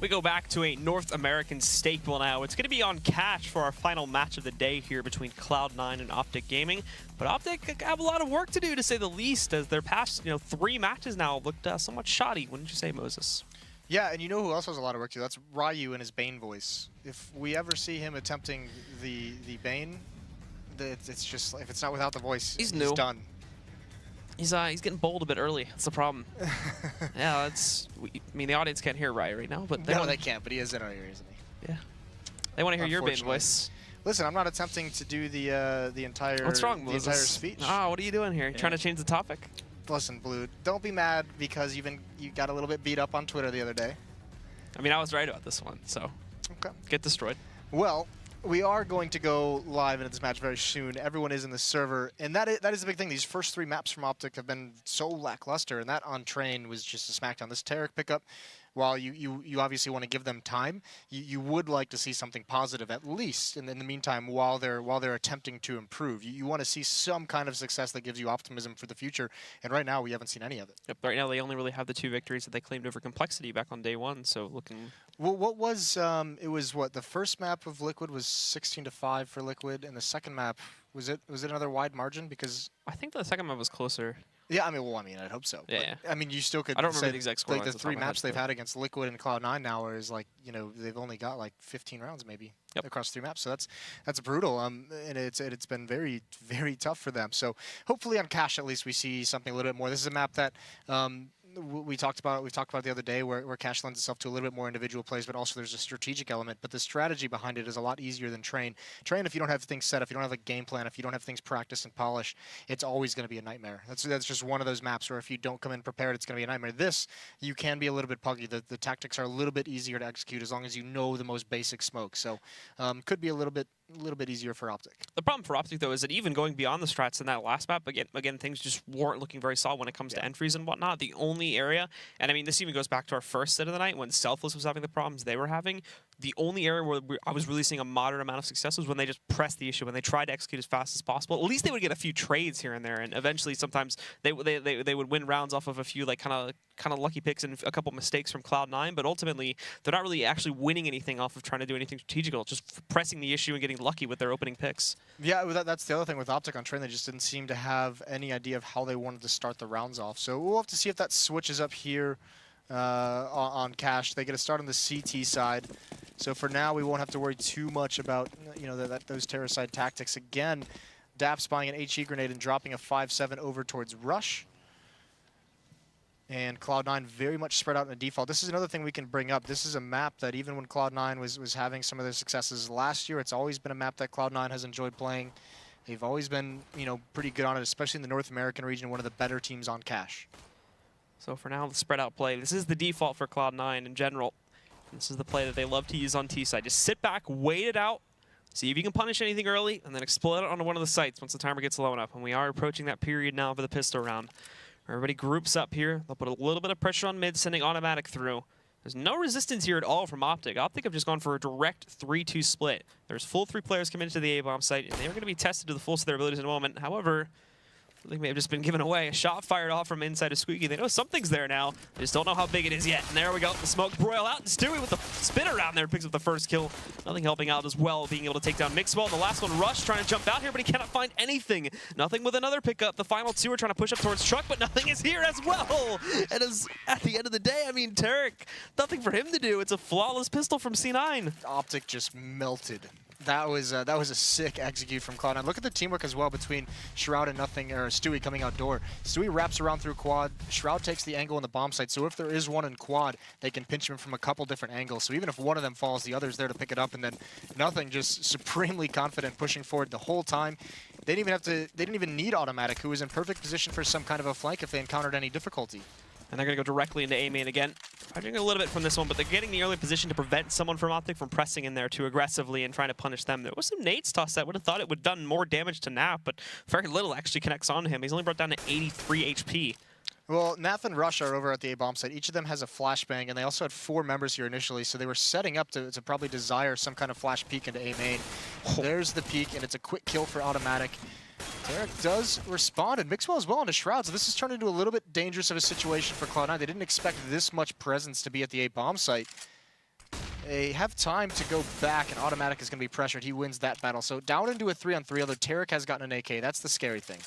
We go back to a North American staple now. It's going to be on Cash for our final match of the day here between Cloud9 and OpTic Gaming. But OpTic have a lot of work to do, to say the least, as their past 3 matches now looked somewhat shoddy. Wouldn't you say, Moses? Yeah, and you know who else has a lot of work to do? That's Ryu and his Bane voice. If we ever see him attempting the Bane, it's just, if it's not without the voice, he's done. He's getting bold a bit early. That's the problem. Yeah, I mean, the audience can't hear Ryu right now, but they can't. But he is in our ear, isn't he? Yeah. They want to hear your Bane voice. Listen, I'm not attempting to do the entire. What's wrong, Moses? The entire speech. Oh, what are you doing here? You trying to change the topic? Listen, Blue, don't be mad because you got a little bit beat up on Twitter the other day. I mean, I was right about this one, so okay. Get destroyed. Well, we are going to go live into this match very soon. Everyone is in the server, and that is the big thing. These first 3 maps from OpTic have been so lackluster, and that on train was just a smackdown. This Tarek pickup, while you obviously want to give them time, you would like to see something positive at least in the meantime while they're attempting to improve. You want to see some kind of success that gives you optimism for the future, and right now we haven't seen any of it. Yep, right now they only really have the 2 victories that they claimed over Complexity back on day 1, so looking... Well, what was it was what the first map of Liquid was 16-5 for Liquid, and the second map was it another wide margin? Because I think the second map was closer. Yeah, I mean, I'd hope so. Yeah. But, I mean, you still could. I don't remember the exact score. Like the 3 maps they've had against Liquid and Cloud9 now is like, they've only got like 15 rounds maybe across 3 maps. So that's brutal. And it's been very, very tough for them. So hopefully on Cash at least we see something a little bit more. This is a map that. We talked about the other day where Cash lends itself to a little bit more individual plays, but also there's a strategic element. But the strategy behind it is a lot easier than Train. Train, if you don't have things set, if you don't have a game plan, if you don't have things practiced and polished, it's always going to be a nightmare. That's just one of those maps where if you don't come in prepared, it's going to be a nightmare. This, you can be a little bit puggy. The tactics are a little bit easier to execute as long as you know the most basic smoke. So could be a little bit easier for OpTic. The problem for OpTic, though, is that even going beyond the strats in that last map, again things just weren't looking very solid when it comes to entries and whatnot. The only area, and I mean, this even goes back to our first set of the night when Selfless was having the problems they were having. The only area where I was really seeing a moderate amount of success was when they just pressed the issue, when they tried to execute as fast as possible. At least they would get a few trades here and there, and eventually sometimes they would win rounds off of a few like kind of lucky picks and a couple mistakes from Cloud9, but ultimately they're not really actually winning anything off of trying to do anything strategical, just pressing the issue and getting lucky with their opening picks. Yeah, that's the other thing with OpTic on Train. They just didn't seem to have any idea of how they wanted to start the rounds off. So we'll have to see if that switches up here on Cash. They get a start on the CT side. So for now, we won't have to worry too much about those terror-side tactics. Again, Daps buying an HE grenade and dropping a 5-7 over towards Rush. And Cloud9 very much spread out in the default. This is another thing we can bring up. This is a map that even when Cloud9 was having some of their successes last year, it's always been a map that Cloud9 has enjoyed playing. They've always been, pretty good on it, especially in the North American region, one of the better teams on Cash. So for now, the spread out play. This is the default for Cloud9 in general. This is the play that they love to use on T-side. Just sit back, wait it out, see if you can punish anything early, and then explode it onto one of the sites once the timer gets low enough. And we are approaching that period now for the pistol round. Everybody groups up here. They'll put a little bit of pressure on mid, sending automatic through. There's no resistance here at all from OpTic. OpTic have just gone for a direct 3-2 split. There's full 3 players coming into the A-bomb site, and they're going to be tested to the fullest of their abilities in a moment. However, they may have just been given away. A shot fired off from inside of Squeaky. They know something's there now. They just don't know how big it is yet. And there we go. The smoke broil out. And Stewie with the spin around there picks up the first kill. Nothing helping out as well, being able to take down Mixwell. The last one, Rush, trying to jump out here, but he cannot find anything. Nothing with another pickup. The final 2 are trying to push up towards Truck, but nothing is here as well. And as at the end of the day, I mean, Tarek, nothing for him to do. It's a flawless pistol from C9. OpTic just melted. That was a sick execute from Cloud9. Look at the teamwork as well between Shroud and Stewie coming out door. Stewie wraps around through quad. Shroud takes the angle in the bomb site. So if there is one in quad, they can pinch him from a couple different angles. So even if one of them falls, the other's there to pick it up. And then nothing, just supremely confident, pushing forward the whole time. They didn't even need automatic, who was in perfect position for some kind of a flank if they encountered any difficulty. And they're going to go directly into A main again. Fighting a little bit from this one, but they're getting the early position to prevent someone from OpTic from pressing in there too aggressively and trying to punish them. There was some nades tossed that would have thought it would have done more damage to Nap, but very little actually connects on him. He's only brought down to 83 HP. Well, Nath and Rush are over at the A-bomb site. Each of them has a flashbang, and they also had 4 members here initially, so they were setting up to probably desire some kind of flash peek into A main. There's the peek, and it's a quick kill for automatic. Tarek does respond, and Mixwell as well into Shroud, so this has turned into a little bit dangerous of a situation for Cloud9. They didn't expect this much presence to be at the A-bomb site. They have time to go back, and OpTic is going to be pressured. He wins that battle. So down into a 3-on-3, although Tarek has gotten an AK. That's the scary thing.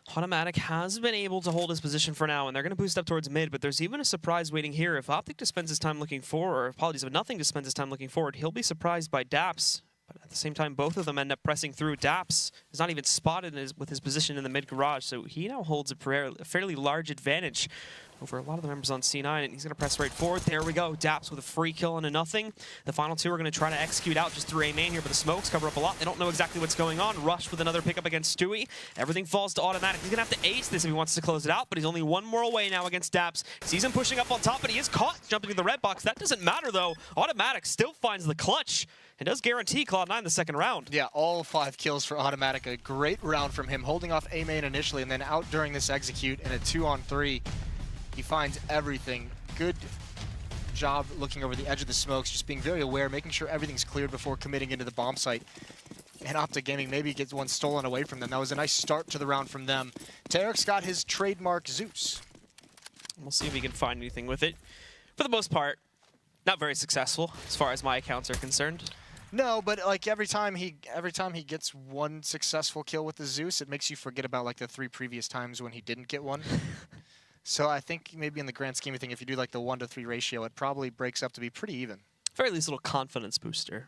OpTic has been able to hold his position for now, and they're going to boost up towards mid, but there's even a surprise waiting here. If OpTic just spends his time looking forward, or apologies, if Nothing just spends his time looking forward, he'll be surprised by Daps. But at the same time, both of them end up pressing through. Daps is not even spotted with his position in the mid garage, so he now holds a fairly large advantage over a lot of the members on C9, and he's going to press right forward. There we go. Daps with a free kill and a Nothing. The final two are going to try to execute out just through a main here, but the smokes cover up a lot. They don't know exactly what's going on. Rush with another pickup against Stewie. Everything falls to OpTic. He's going to have to ace this if he wants to close it out, but he's only one more away now against Daps. Sees him pushing up on top, but he is caught jumping to the red box. That doesn't matter, though. OpTic still finds the clutch and does guarantee Cloud9 the second round. Yeah, all 5 kills for OpTic. A great round from him, holding off A main initially, and then out during this execute in a 2-on-3. He finds everything. Good job looking over the edge of the smokes, just being very aware, making sure everything's cleared before committing into the bomb site. And OpTic Gaming maybe gets one stolen away from them. That was a nice start to the round from them. Tarek's got his trademark Zeus. We'll see if he can find anything with it. For the most part, not very successful as far as my accounts are concerned. No, but like every time he gets one successful kill with the Zeus, it makes you forget about like the 3 previous times when he didn't get one. So I think maybe in the grand scheme of things, if you do like the 1-to-3 ratio, it probably breaks up to be pretty even. Very least a little confidence booster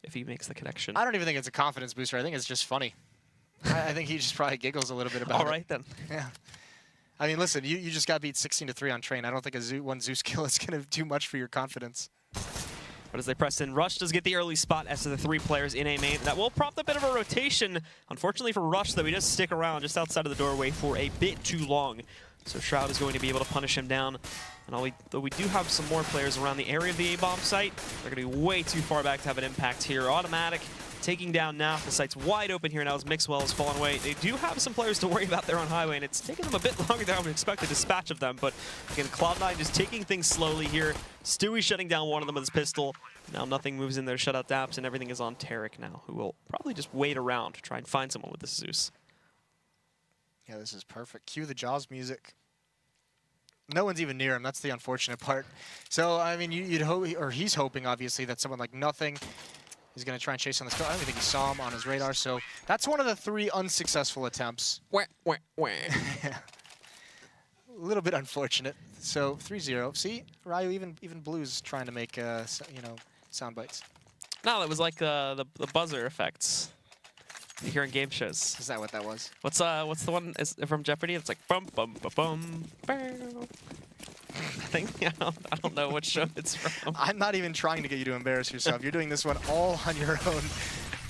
if he makes the connection. I don't even think it's a confidence booster. I think it's just funny. I think he just probably giggles a little bit about it. All right, then. Yeah. I mean, listen, you just got beat 16-3 on train. I don't think one Zeus kill is going to do much for your confidence. But as they press in, Rush does get the early spot as to the 3 players in A main. That will prompt a bit of a rotation. Unfortunately for Rush, though, he does stick around just outside of the doorway for a bit too long. So Shroud is going to be able to punish him down. And though we do have some more players around the area of the A-bomb site, they're going to be way too far back to have an impact here. OpTic taking down now. The site's wide open here now as Mixwell has fallen away. They do have some players to worry about there on Highway, and it's taken them a bit longer than I would expect a dispatch of them. But again, Cloud9 just taking things slowly here. Stewie shutting down one of them with his pistol. Now Nothing moves in there to shut out Daps, and everything is on Tarek now, who will probably just wait around to try and find someone with this Zeus. Yeah, this is perfect. Cue the Jaws music. No one's even near him. That's the unfortunate part. So, I mean, you'd hope, or he's hoping, obviously, that someone like Nothing is going to try and chase on this kill. I don't even think he saw him on his radar. So that's one of the 3 unsuccessful attempts. Wah, wah, wah. Yeah. A little bit unfortunate. So 3-0. See, Ryu, even Blue's trying to make, sound bites. No, that was like the buzzer effects you hear in game shows. Is that what that was? What's the one from Jeopardy? It's like bum bum bum bum. Bam. I don't know what show it's from. I'm not even trying to get you to embarrass yourself. You're doing this one all on your own.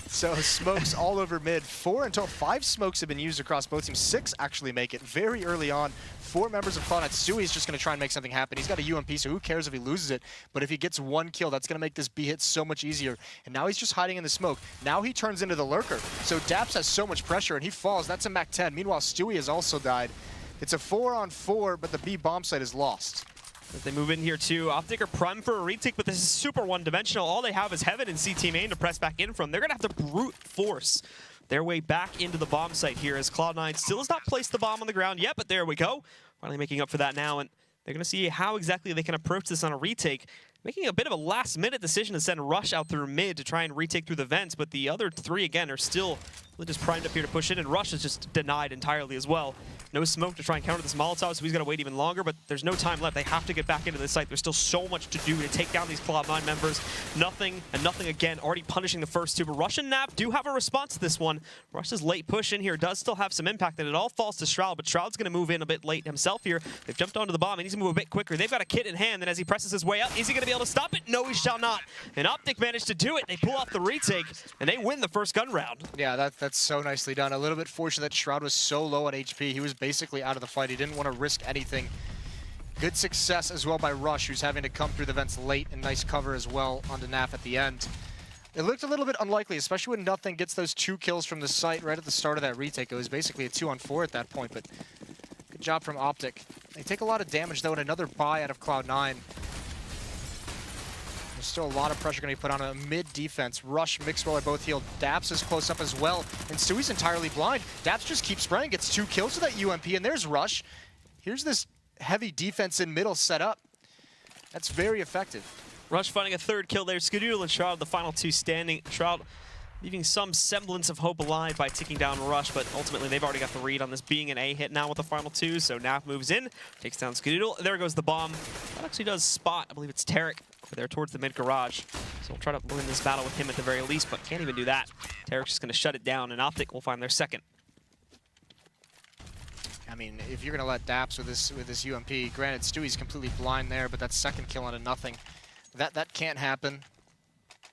So smokes all over mid. 4 until 5 smokes have been used across both teams. 6 actually make it very early on. 4 members of Cloud9. Stewie's just going to try and make something happen. He's got a UMP, so who cares if he loses it? But if he gets 1 kill, that's going to make this B hit so much easier. And now he's just hiding in the smoke. Now he turns into the lurker. So Daps has so much pressure, and he falls. That's a Mac 10. Meanwhile, Stewie has also died. It's a 4-on-4, but the B bomb site is lost. As they move in here too, OpTic are prime for a retake, but this is super one-dimensional. All they have is Heaven and CT main to press back in from. They're going to have to brute force their way back into the bomb site here as Cloud9 still has not placed the bomb on the ground yet, but there we go. Finally making up for that now, and they're going to see how exactly they can approach this on a retake. Making a bit of a last-minute decision to send Rush out through mid to try and retake through the vents, but the other 3, again, are still just primed up here to push in, and Rush is just denied entirely as well. No smoke to try and counter this Molotov, so he's got to wait even longer, but there's no time left. They have to get back into the site. There's still so much to do to take down these Cloud9 members. Nothing and Nothing again, already punishing the first 2, but Rush and Nap do have a response to this one. Rush's late push in here does still have some impact, and it all falls to Shroud, but Shroud's going to move in a bit late himself here. They've jumped onto the bomb, and he's going to move a bit quicker. They've got a kit in hand, and as he presses his way up, is he going to be able to stop it? No, he shall not. And OpTic managed to do it. They pull off the retake, and they win the first gun round. Yeah, that's so nicely done. A little bit fortunate that Shroud was so low on HP. He was basically out of the fight. He didn't want to risk anything. Good success as well by Rush, who's having to come through the vents late, and nice cover as well onto Naf at the end. It looked a little bit unlikely, especially when Nothing gets those 2 kills from the site right at the start of that retake. It was basically a 2-on-4 at that point, but good job from OpTic. They take a lot of damage, though, and another buy out of Cloud9. There's still a lot of pressure going to be put on a mid-defense. Rush, Mixwell are both healed. Daps is close up as well, and Stewie's entirely blind. Daps just keeps spraying, gets 2 kills with that UMP, and there's Rush. Here's this heavy defense in middle set up. That's very effective. Rush finding a third kill there. Skadoodle and Shroud, the final two standing. Shroud leaving some semblance of hope alive by ticking down Rush, but ultimately they've already got the read on this being an A hit now with the final two, so Nav moves in, takes down Skadoodle. There goes the bomb. That actually does spot, I believe it's Tarek, over there towards the mid garage. So we'll try to win this battle with him at the very least, but can't even do that. Tarek's just going to shut it down, and OpTic will find their second. I mean, if you're going to let Daps with this UMP, granted Stewie's completely blind there, but that's second kill on a nothing. That can't happen,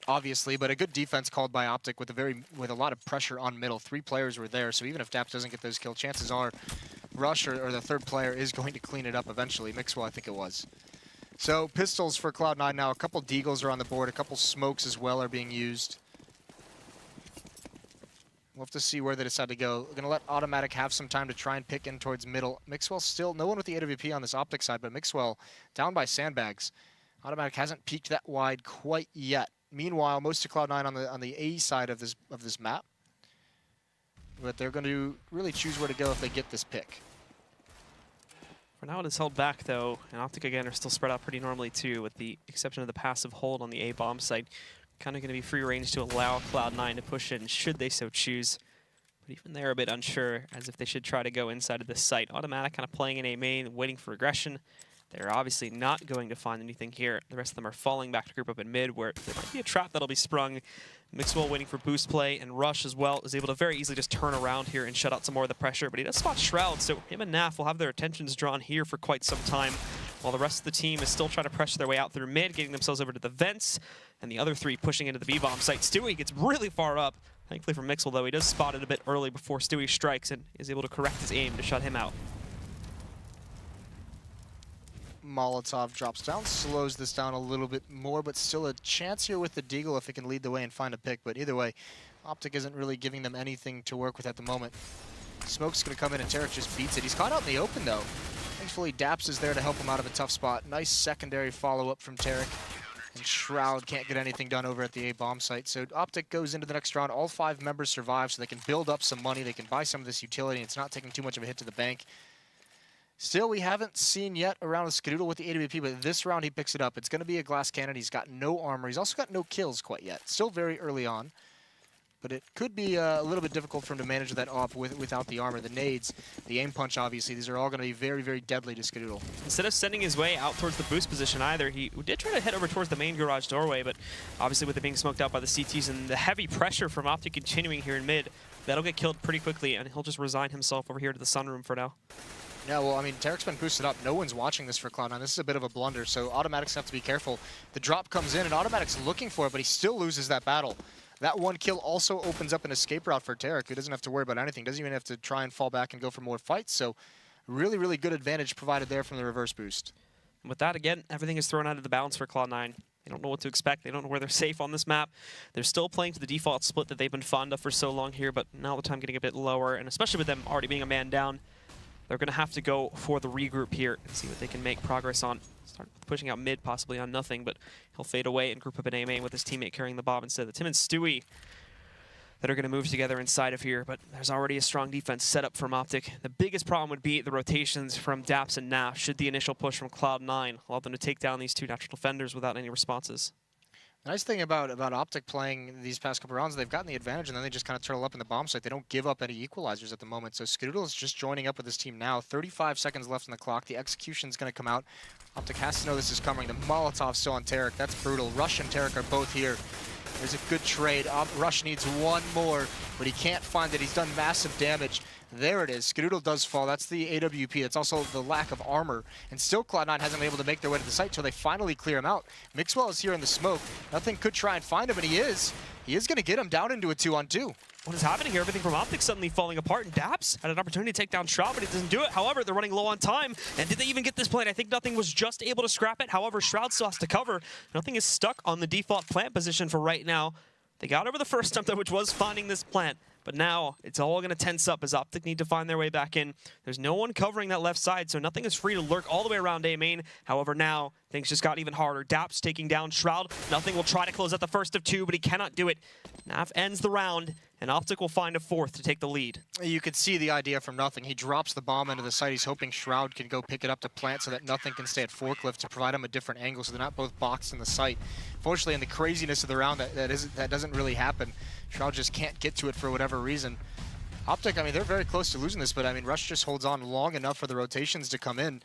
obviously, but a good defense called by OpTic with a lot of pressure on middle. 3 players were there, so even if Daps doesn't get those kills, chances are Rush or the third player is going to clean it up eventually. Mixwell, I think it was. So pistols for Cloud9 now. A couple Deagles are on the board. A couple smokes as well are being used. We'll have to see where they decide to go. We're going to let OpTic have some time to try and pick in towards middle. Mixwell still, no one with the AWP on this OpTic side, but Mixwell down by sandbags. OpTic hasn't peeked that wide quite yet. Meanwhile, most of Cloud9 on the A side of this map. But they're going to really choose where to go if they get this pick. For now, it is held back, though, and OpTic, again, are still spread out pretty normally, too, with the exception of the passive hold on the A bomb site. Kind of going to be free range to allow Cloud9 to push in, should they so choose. But even they're a bit unsure, as if they should try to go inside of this site. Automatic kind of playing in A main, waiting for aggression. They're obviously not going to find anything here. The rest of them are falling back to group up in mid, where there might be a trap that'll be sprung. Mixwell waiting for boost play, and Rush as well is able to very easily just turn around here and shut out some more of the pressure, but he does spot Shroud, so him and Naf will have their attentions drawn here for quite some time, while the rest of the team is still trying to pressure their way out through mid, getting themselves over to the vents, and the other 3 pushing into the B-bomb site. Stewie gets really far up. Thankfully for Mixwell, though, he does spot it a bit early before Stewie strikes and is able to correct his aim to shut him out. Molotov drops down, slows this down a little bit more, but still a chance here with the Deagle if it can lead the way and find a pick. But either way, OpTic isn't really giving them anything to work with at the moment. Smoke's going to come in and Tarek just beats it. He's caught out in the open, though. Thankfully, Daps is there to help him out of a tough spot. Nice secondary follow-up from Tarek. And Shroud can't get anything done over at the A bomb site. So OpTic goes into the next round. All 5 members survive, so they can build up some money. They can buy some of this utility. It's not taking too much of a hit to the bank. Still, we haven't seen yet a round of Skadoodle with the AWP, but this round he picks it up. It's going to be a glass cannon. He's got no armor. He's also got no kills quite yet. Still very early on. But it could be a little bit difficult for him to manage that op without the armor. The nades, the aim punch, obviously, these are all going to be very, very deadly to Skadoodle. Instead of sending his way out towards the boost position either, he did try to head over towards the main garage doorway, but obviously with it being smoked out by the CTs and the heavy pressure from OpTic continuing here in mid, that'll get killed pretty quickly, and he'll just resign himself over here to the sunroom for now. Yeah, well, I mean, Tarek's been boosted up. No one's watching this for Cloud9. This is a bit of a blunder, so OpTic's have to be careful. The drop comes in, and OpTic's looking for it, but he still loses that battle. That one kill also opens up an escape route for Tarek, who doesn't have to worry about anything. Doesn't even have to try and fall back and go for more fights, so really, really good advantage provided there from the reverse boost. And with that, again, everything is thrown out of the balance for Cloud9. They don't know what to expect. They don't know where they're safe on this map. They're still playing to the default split that they've been fond of for so long here, but now the time getting a bit lower, and especially with them already being a man down, they're going to have to go for the regroup here and see what they can make progress on. Start pushing out mid, possibly on nothing, but he'll fade away and group up an A main with his teammate carrying the bomb instead. It's him and Stewie that are going to move together inside of here, but there's already a strong defense set up from OpTic. The biggest problem would be the rotations from Daps and Naf should the initial push from Cloud9 allow them to take down these 2 natural defenders without any responses. The nice thing about OpTic playing these past couple rounds, they've gotten the advantage and then they just kind of turtle up in the bomb site. They don't give up any equalizers at the moment. So Skadoodle is just joining up with his team now. 35 seconds left on the clock. The execution's going to come out. OpTic has to know this is coming. The Molotov's still on Tarek. That's brutal. Rush and Tarek are both here. There's a good trade. Rush needs one more, but he can't find it. He's done massive damage. There it is. Skadoodle does fall. That's the AWP. That's also the lack of armor. And still Cloud9 hasn't been able to make their way to the site until they finally clear him out. Mixwell is here in the smoke. Nothing could try and find him, and he is. He is going to get him down into a 2-on-2. What is happening here? Everything from OpTic suddenly falling apart, and Daps had an opportunity to take down Shroud, but he doesn't do it. However, they're running low on time, and did they even get this plant? I think Nothing was just able to scrap it. However, Shroud still has to cover. Nothing is stuck on the default plant position for right now. They got over the first attempt, though, which was finding this plant. But now it's all going to tense up as OpTic need to find their way back in. There's no one covering that left side, so Nothing is free to lurk all the way around A main. However, now things just got even harder. Daps taking down Shroud. Nothing will try to close out the first of 2, but he cannot do it. Nav ends the round. And OpTic will find a fourth to take the lead. You could see the idea from Nothing. He drops the bomb into the site. He's hoping Shroud can go pick it up to plant so that Nothing can stay at Forklift to provide him a different angle so they're not both boxed in the site. Fortunately, in the craziness of the round, that doesn't really happen. Shroud just can't get to it for whatever reason. OpTic, I mean, they're very close to losing this, but I mean, Rush just holds on long enough for the rotations to come in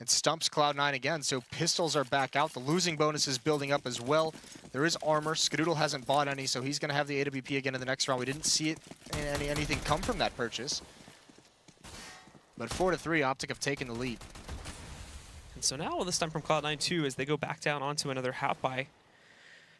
and stumps Cloud9 again. So pistols are back out. The losing bonus is building up as well. There is armor. Skadoodle hasn't bought any, so he's going to have the AWP again in the next round. We didn't see anything come from that purchase. But 4-3, OpTic have taken the lead. And so now, this time from Cloud9 too, as they go back down onto another half buy.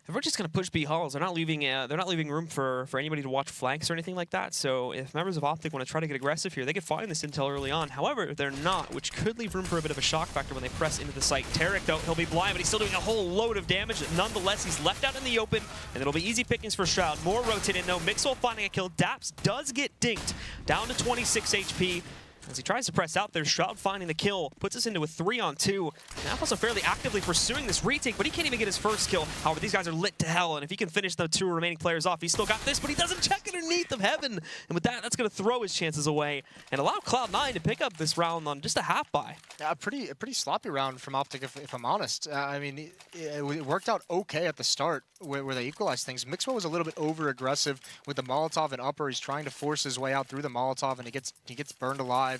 If we're just going to push B halls, they're not leaving room for anybody to watch flanks or anything like that. So if members of OpTic want to try to get aggressive here, they could find this intel early on. However, they're not, which could leave room for a bit of a shock factor when they press into the site. Tarek, though, he'll be blind, but he's still doing a whole load of damage. Nonetheless, he's left out in the open, and it'll be easy pickings for Shroud. More rotating, though. Mixwell finding a kill. Daps does get dinked, down to 26 HP. As he tries to press out there, Shroud finding the kill, puts us into a 3-on-2. Naf also fairly actively pursuing this retake, but he can't even get his first kill. However, these guys are lit to hell, and if he can finish the two remaining players off, he's still got this, but he doesn't check underneath of heaven. And with that, that's going to throw his chances away and allow Cloud9 to pick up this round on just a half buy. Yeah, a pretty sloppy round from OpTic, if I'm honest. I mean, it worked out okay at the start where they equalized things. Mixwell was a little bit over-aggressive with the Molotov and upper. He's trying to force his way out through the Molotov, and he gets burned alive.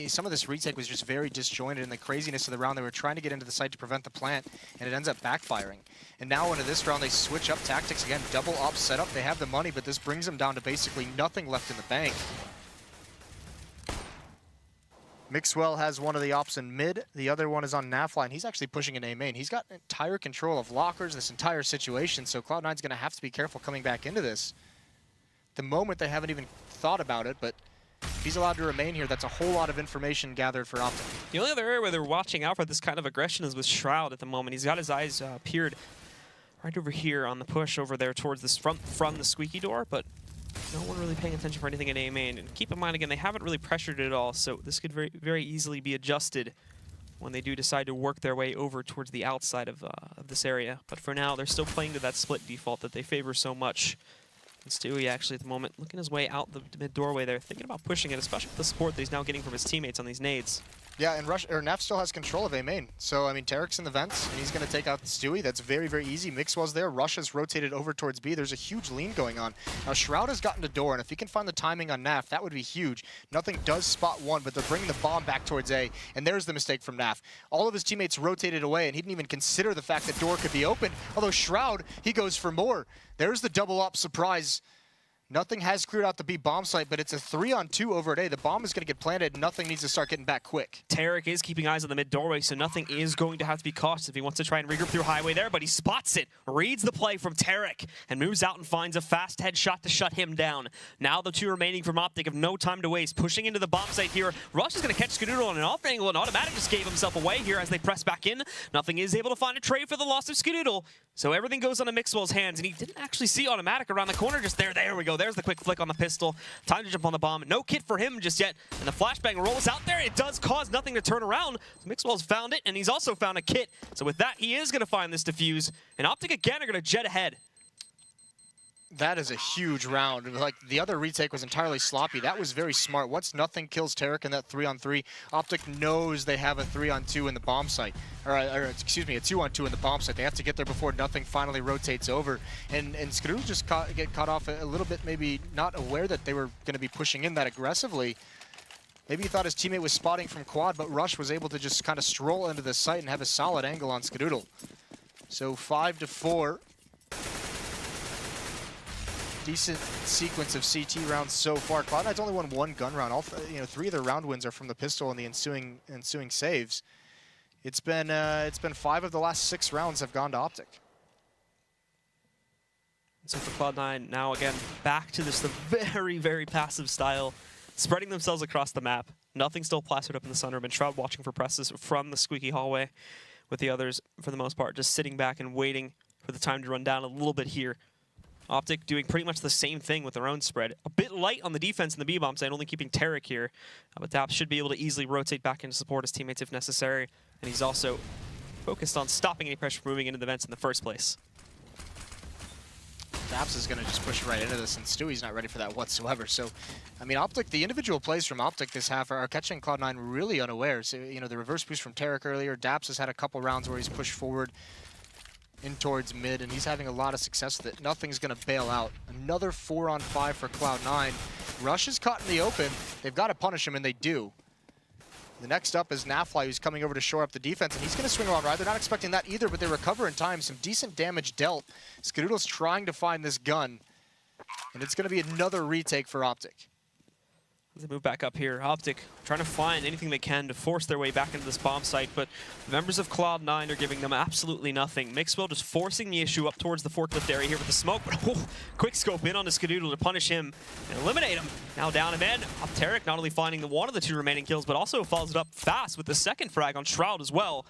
Some of this retake was just very disjointed in the craziness of the round. They were trying to get into the site to prevent the plant, and it ends up backfiring. And now into this round, they switch up tactics again, double up setup. They have the money, but this brings them down to basically nothing left in the bank. Mixwell has one of the ops in mid. The other one is on Naf line. He's actually pushing an A main. He's got entire control of lockers, this entire situation, so Cloud9's going to have to be careful coming back into this. At the moment, they haven't even thought about it, but if he's allowed to remain here, that's a whole lot of information gathered for OpTic. The only other area where they're watching out for this kind of aggression is with Shroud at the moment. He's got his eyes peered right over here on the push over there towards this from the squeaky door, but no one really paying attention for anything in A main. And keep in mind, again, they haven't really pressured it at all, so this could very easily be adjusted when they do decide to work their way over towards the outside of this area. But for now, they're still playing to that split default that they favor so much. And Stewie actually at the moment looking his way out the mid doorway there, thinking about pushing it, especially with the support that he's now getting from his teammates on these nades. Yeah, and Naf still has control of A main. So, I mean, Tarek's in the vents, and he's going to take out Stewie. That's very easy. Mixwell's there. Rush has rotated over towards B. There's a huge lean going on. Now, Shroud has gotten to door, and if he can find the timing on Naf, that would be huge. Nothing does spot one, but they're bringing the bomb back towards A, and there's the mistake from Naf. All of his teammates rotated away, and he didn't even consider the fact that door could be open. Although Shroud, he goes for more. There's the double up surprise. Nothing has cleared out the B bomb site, but it's a 3-on-2 over at A. The bomb is going to get planted, and Nothing needs to start getting back quick. Tarek is keeping eyes on the mid doorway, so Nothing is going to have to be cautious if he wants to try and regroup through highway there, but he spots it, reads the play from Tarek, and moves out and finds a fast headshot to shut him down. Now the two remaining from OpTic have no time to waste, pushing into the bomb site here. Rush is going to catch Skadoodle on an off angle, and Automatic just gave himself away here as they press back in. Nothing is able to find a trade for the loss of Skadoodle, so everything goes onto Mixwell's hands, and he didn't actually see Automatic around the corner just there. There we go. There's the quick flick on the pistol. Time to jump on the bomb. No kit for him just yet. And the flashbang rolls out there. It does cause Nothing to turn around. Mixwell's found it, and he's also found a kit. So with that, he is going to find this defuse. And OpTic again are going to jet ahead. That is a huge round. Like, the other retake was entirely sloppy. That was very smart. Once Nothing kills Tarek in that 3-on-3, OpTic knows they have a 3-on-2 in the bomb site. Or excuse me, a 2-on-2 in the bomb site. They have to get there before Nothing finally rotates over. And Skadoodle just get caught off a little bit, maybe not aware that they were going to be pushing in that aggressively. Maybe he thought his teammate was spotting from quad, but Rush was able to just kind of stroll into the site and have a solid angle on Skadoodle. So 5-4. Decent sequence of CT rounds so far. Cloud9's only won one gun round. All three of their round wins are from the pistol and the ensuing saves. It's been 5 of the last 6 rounds have gone to OpTic. So for Cloud9 now again back to this the very passive style, spreading themselves across the map. Nothing still plastered up in the sunroom, and Shroud watching for presses from the squeaky hallway, with the others for the most part just sitting back and waiting for the time to run down a little bit here. OpTic doing pretty much the same thing with their own spread. A bit light on the defense in the B-bomb side, only keeping Tarek here. But Daps should be able to easily rotate back in to support his teammates if necessary. And he's also focused on stopping any pressure from moving into the vents in the first place. Daps is going to just push right into this, and Stewie's not ready for that whatsoever. So, I mean, OpTic, the individual plays from OpTic this half are catching Cloud9 really unaware. So, you know, the reverse boost from Tarek earlier. Daps has had a couple rounds where he's pushed forward in towards mid, and he's having a lot of success with it. Nothing's going to bail out. Another 4-on-5 for Cloud9. Rush is caught in the open. They've got to punish him, and they do. The next up is Nafly, who's coming over to shore up the defense, and he's going to swing around right. They're not expecting that either, but they recover in time. Some decent damage dealt. Skadoodle's trying to find this gun, and it's going to be another retake for OpTic. They move back up here. OpTic trying to find anything they can to force their way back into this bomb site, but the members of Cloud9 are giving them absolutely nothing. Mixwell just forcing the issue up towards the forklift area here with the smoke, but quick scope in on the Skadoodle to punish him and eliminate him. Now down and in. Tarek not only finding one of the 2 remaining kills, but also follows it up fast with the second frag on Shroud as well.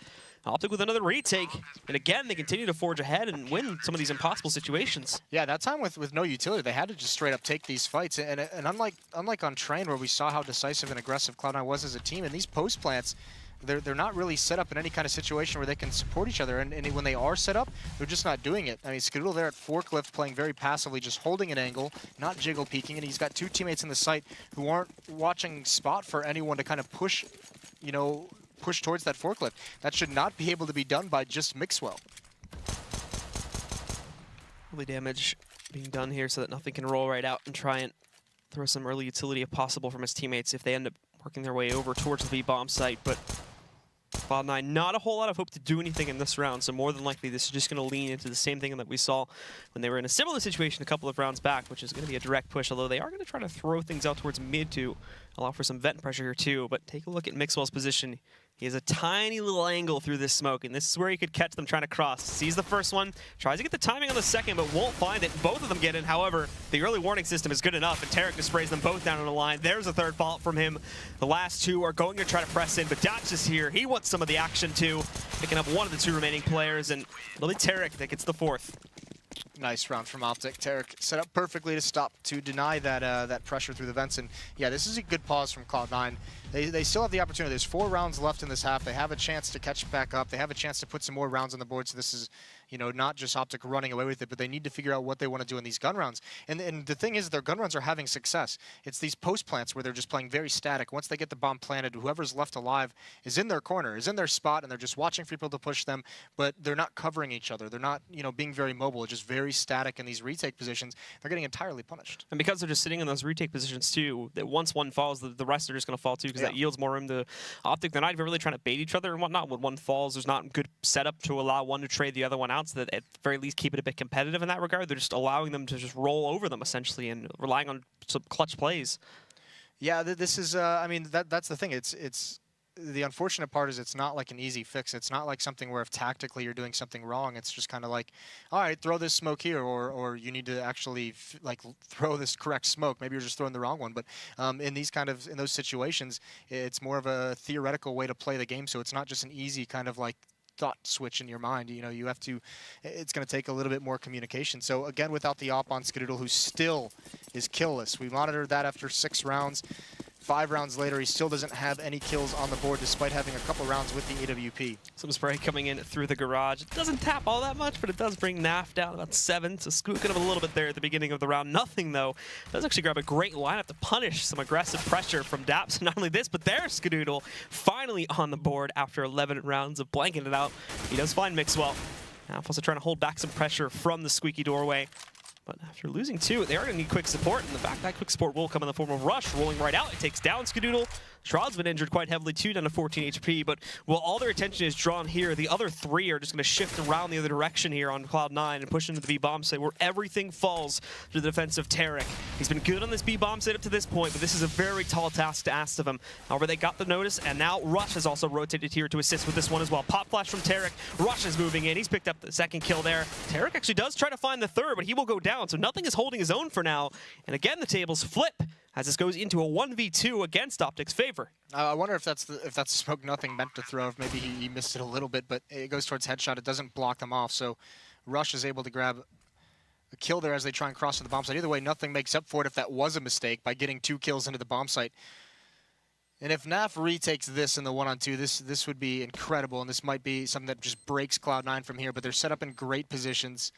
OpTic with another retake, and again, they continue to forge ahead and win some of these impossible situations. Yeah, that time with no utility, they had to just straight up take these fights. And unlike on Train, where we saw how decisive and aggressive Cloud9 was as a team, in these post plants, they're not really set up in any kind of situation where they can support each other. And when they are set up, they're just not doing it. I mean, Skadoodle there at forklift playing very passively, just holding an angle, not jiggle peeking, and he's got 2 teammates in the site who aren't watching spot for anyone to kind of push, you know, push towards that forklift. That should not be able to be done by just Mixwell. Early damage being done here so that nothing can roll right out and try and throw some early utility if possible from his teammates if they end up working their way over towards the B-bomb site. But Cloud9, not a whole lot of hope to do anything in this round, so more than likely this is just going to lean into the same thing that we saw when they were in a similar situation a couple of rounds back, which is going to be a direct push, although they are going to try to throw things out towards mid to allow for some vent pressure here too. But take a look at Mixwell's position. He has a tiny little angle through this smoke, and this is where he could catch them trying to cross. Sees the first one, tries to get the timing on the second, but won't find it. Both of them get in. However, the early warning system is good enough, and Tarek just sprays them both down on the line. There's a third fault from him. The last 2 are going to try to press in, but Dash is here. He wants some of the action too, picking up one of the 2 remaining players, and it'll be Tarek that gets the 4th. Nice round from OpTic. Tarek set up perfectly to deny that that pressure through the vents. And yeah, this is a good pause from Cloud9. They still have the opportunity. There's 4 rounds left in this half. They have a chance to catch back up. They have a chance to put some more rounds on the board. So this is, you know, not just OpTic running away with it, but they need to figure out what they want to do in these gun rounds. And the thing is, their gun rounds are having success. It's these post plants where they're just playing very static. Once they get the bomb planted, whoever's left alive is in their corner, is in their spot, and they're just watching for people to push them, but they're not covering each other. They're not, you know, being very mobile, just very static in these retake positions. They're getting entirely punished. And because they're just sitting in those retake positions too, that once one falls, the rest are just going to fall too, because that yields more room to OpTic. They're not even really trying to bait each other and whatnot. When one falls, there's not good setup to allow one to trade the other one out, so that at the very least keep it a bit competitive in that regard. They're just allowing them to just roll over them essentially and relying on some clutch plays. Yeah, this is, I mean, that's the thing. It's the unfortunate part is it's not like an easy fix. It's not like something where if tactically you're doing something wrong, it's just kind of like, all right, throw this smoke here, or you need to actually like throw this correct smoke. Maybe you're just throwing the wrong one. But in those situations, it's more of a theoretical way to play the game. So it's not just an easy kind of like thought switch in your mind. You know, you have to, it's going to take a little bit more communication. So again, without the op on Skadoodle, who still is killless. We monitored that after 6 rounds. 5 rounds later, he still doesn't have any kills on the board despite having a couple rounds with the AWP. Some spray coming in through the garage. It doesn't tap all that much, but it does bring Naf down about 7. So Scoot could have a little bit there at the beginning of the round. Nothing, though. Does actually grab a great lineup to punish some aggressive pressure from Daps. Not only this, but there's Skadoodle finally on the board after 11 rounds of blanking it out. He does find Mixwell. Now also trying to hold back some pressure from the squeaky doorway. But after losing 2, they are going to need quick support, and the fact that quick support will come in the form of Rush, rolling right out. It takes down Skadoodle. Shroud's been injured quite heavily too, down to 14 HP, but while all their attention is drawn here, the other 3 are just going to shift around the other direction here on Cloud9 and push into the B-bomb site, where everything falls to the defense of Tarek. He's been good on this B-bomb site up to this point, but this is a very tall task to ask of him. However, they got the notice, and now Rush has also rotated here to assist with this one as well. Pop flash from Tarek. Rush is moving in. He's picked up the 2nd kill there. Tarek actually does try to find the 3rd, but he will go down, so nothing is holding his own for now. And again, the tables flip as this goes into a 1v2 against OpTic's favor. I wonder if that's smoke nothing meant to throw, if maybe he missed it a little bit, but it goes towards headshot. It doesn't block them off, so Rush is able to grab a kill there as they try and cross to the bomb site. Either way, nothing makes up for it if that was a mistake by getting 2 kills into the bomb site. And if Naf retakes this in the 1-on-2, this would be incredible, and this might be something that just breaks Cloud9 from here, but they're set up in great positions.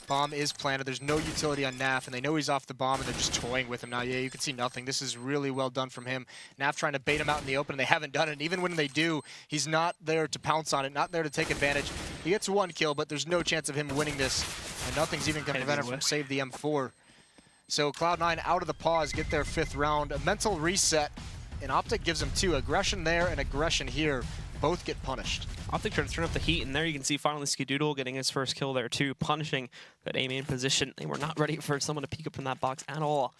Bomb is planted. There's no utility on Naf, and they know he's off the bomb, and they're just toying with him now. Yeah, you can see nothing. This is really well done from him. Naf trying to bait him out in the open, and they haven't done it. And even when they do, he's not there to pounce on it, not there to take advantage. He gets 1 kill, but there's no chance of him winning this, and nothing's even going to prevent him from save the M4. So Cloud9 out of the pause, get their 5th round. A mental reset, and OpTic gives them 2. Aggression there and aggression here. Both get punished. OpTic trying to turn up the heat, and there you can see finally Skidoodle getting his first kill there too, punishing that A main position. They were not ready for someone to peek up from that box at all.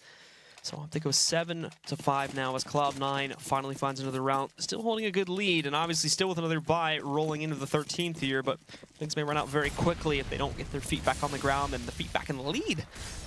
So OpTic goes 7-5 now as Cloud9 finally finds another round. Still holding a good lead, and obviously still with another bye rolling into the 13th here, but things may run out very quickly if they don't get their feet back on the ground and the feet back in the lead.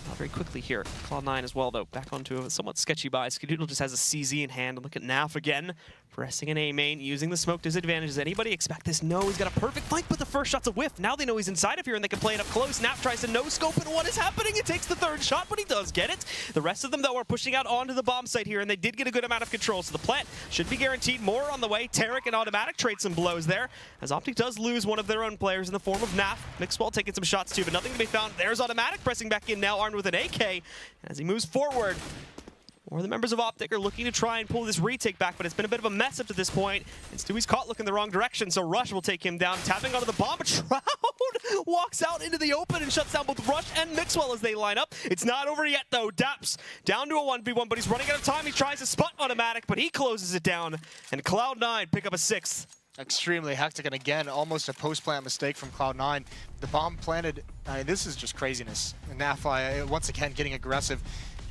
Not very quickly here. Cloud9 as well, though, back onto a somewhat sketchy bye. Skidoodle just has a CZ in hand, and look at Naf again, pressing an A main, using the smoke disadvantage. Does anybody expect this? No, he's got a perfect flank, but the first shot's a whiff. Now they know he's inside of here, and they can play it up close. Naf tries to no-scope, and what is happening? It takes the 3rd shot, but he does get it. The rest of them, though, are pushing out onto the bomb site here, and they did get a good amount of control, so the plant should be guaranteed. More on the way. Tarek and Automatic trade some blows there, as OpTic does lose one of their own players in the form of Naf. Mixwell taking some shots, too, but nothing to be found. There's Automatic pressing back in now, armed with an AK. As he moves forward, more of the members of OpTic are looking to try and pull this retake back, but it's been a bit of a mess up to this point. And Stewie's caught looking the wrong direction, so Rush will take him down, tapping onto the bomb. But Shroud walks out into the open and shuts down both Rush and Mixwell as they line up. It's not over yet, though. Daps down to a 1v1, but he's running out of time. He tries to spot Automatic, but he closes it down. And Cloud9 pick up a 6th. Extremely hectic, and again, almost a post-plant mistake from Cloud9. The bomb planted, I mean, this is just craziness. And Nafly, once again, getting aggressive.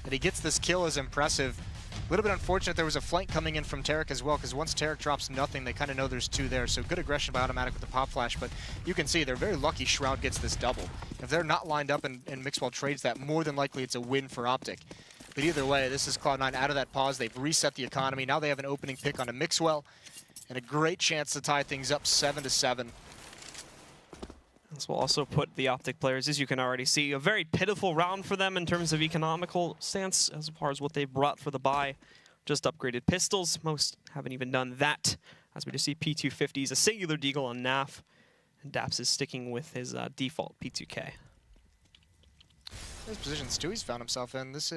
And he gets this kill is impressive. A little bit unfortunate there was a flank coming in from Tarek as well, because once Tarek drops nothing, they kind of know there's 2 there. So good aggression by Automatic with the pop flash, but you can see they're very lucky Shroud gets this double. If they're not lined up and Mixwell trades that, more than likely it's a win for OpTic. But either way, this is Cloud9 out of that pause. They've reset the economy. Now they have an opening pick on a Mixwell, and a great chance to tie things up 7-7. This will also put the OpTic players, as you can already see, a very pitiful round for them in terms of economical stance as far as what they've brought for the buy. Just upgraded pistols. Most haven't even done that. As we just see P250s, a singular deagle on Naf, and Daps is sticking with his default P2K. This position Stewie's found himself in, this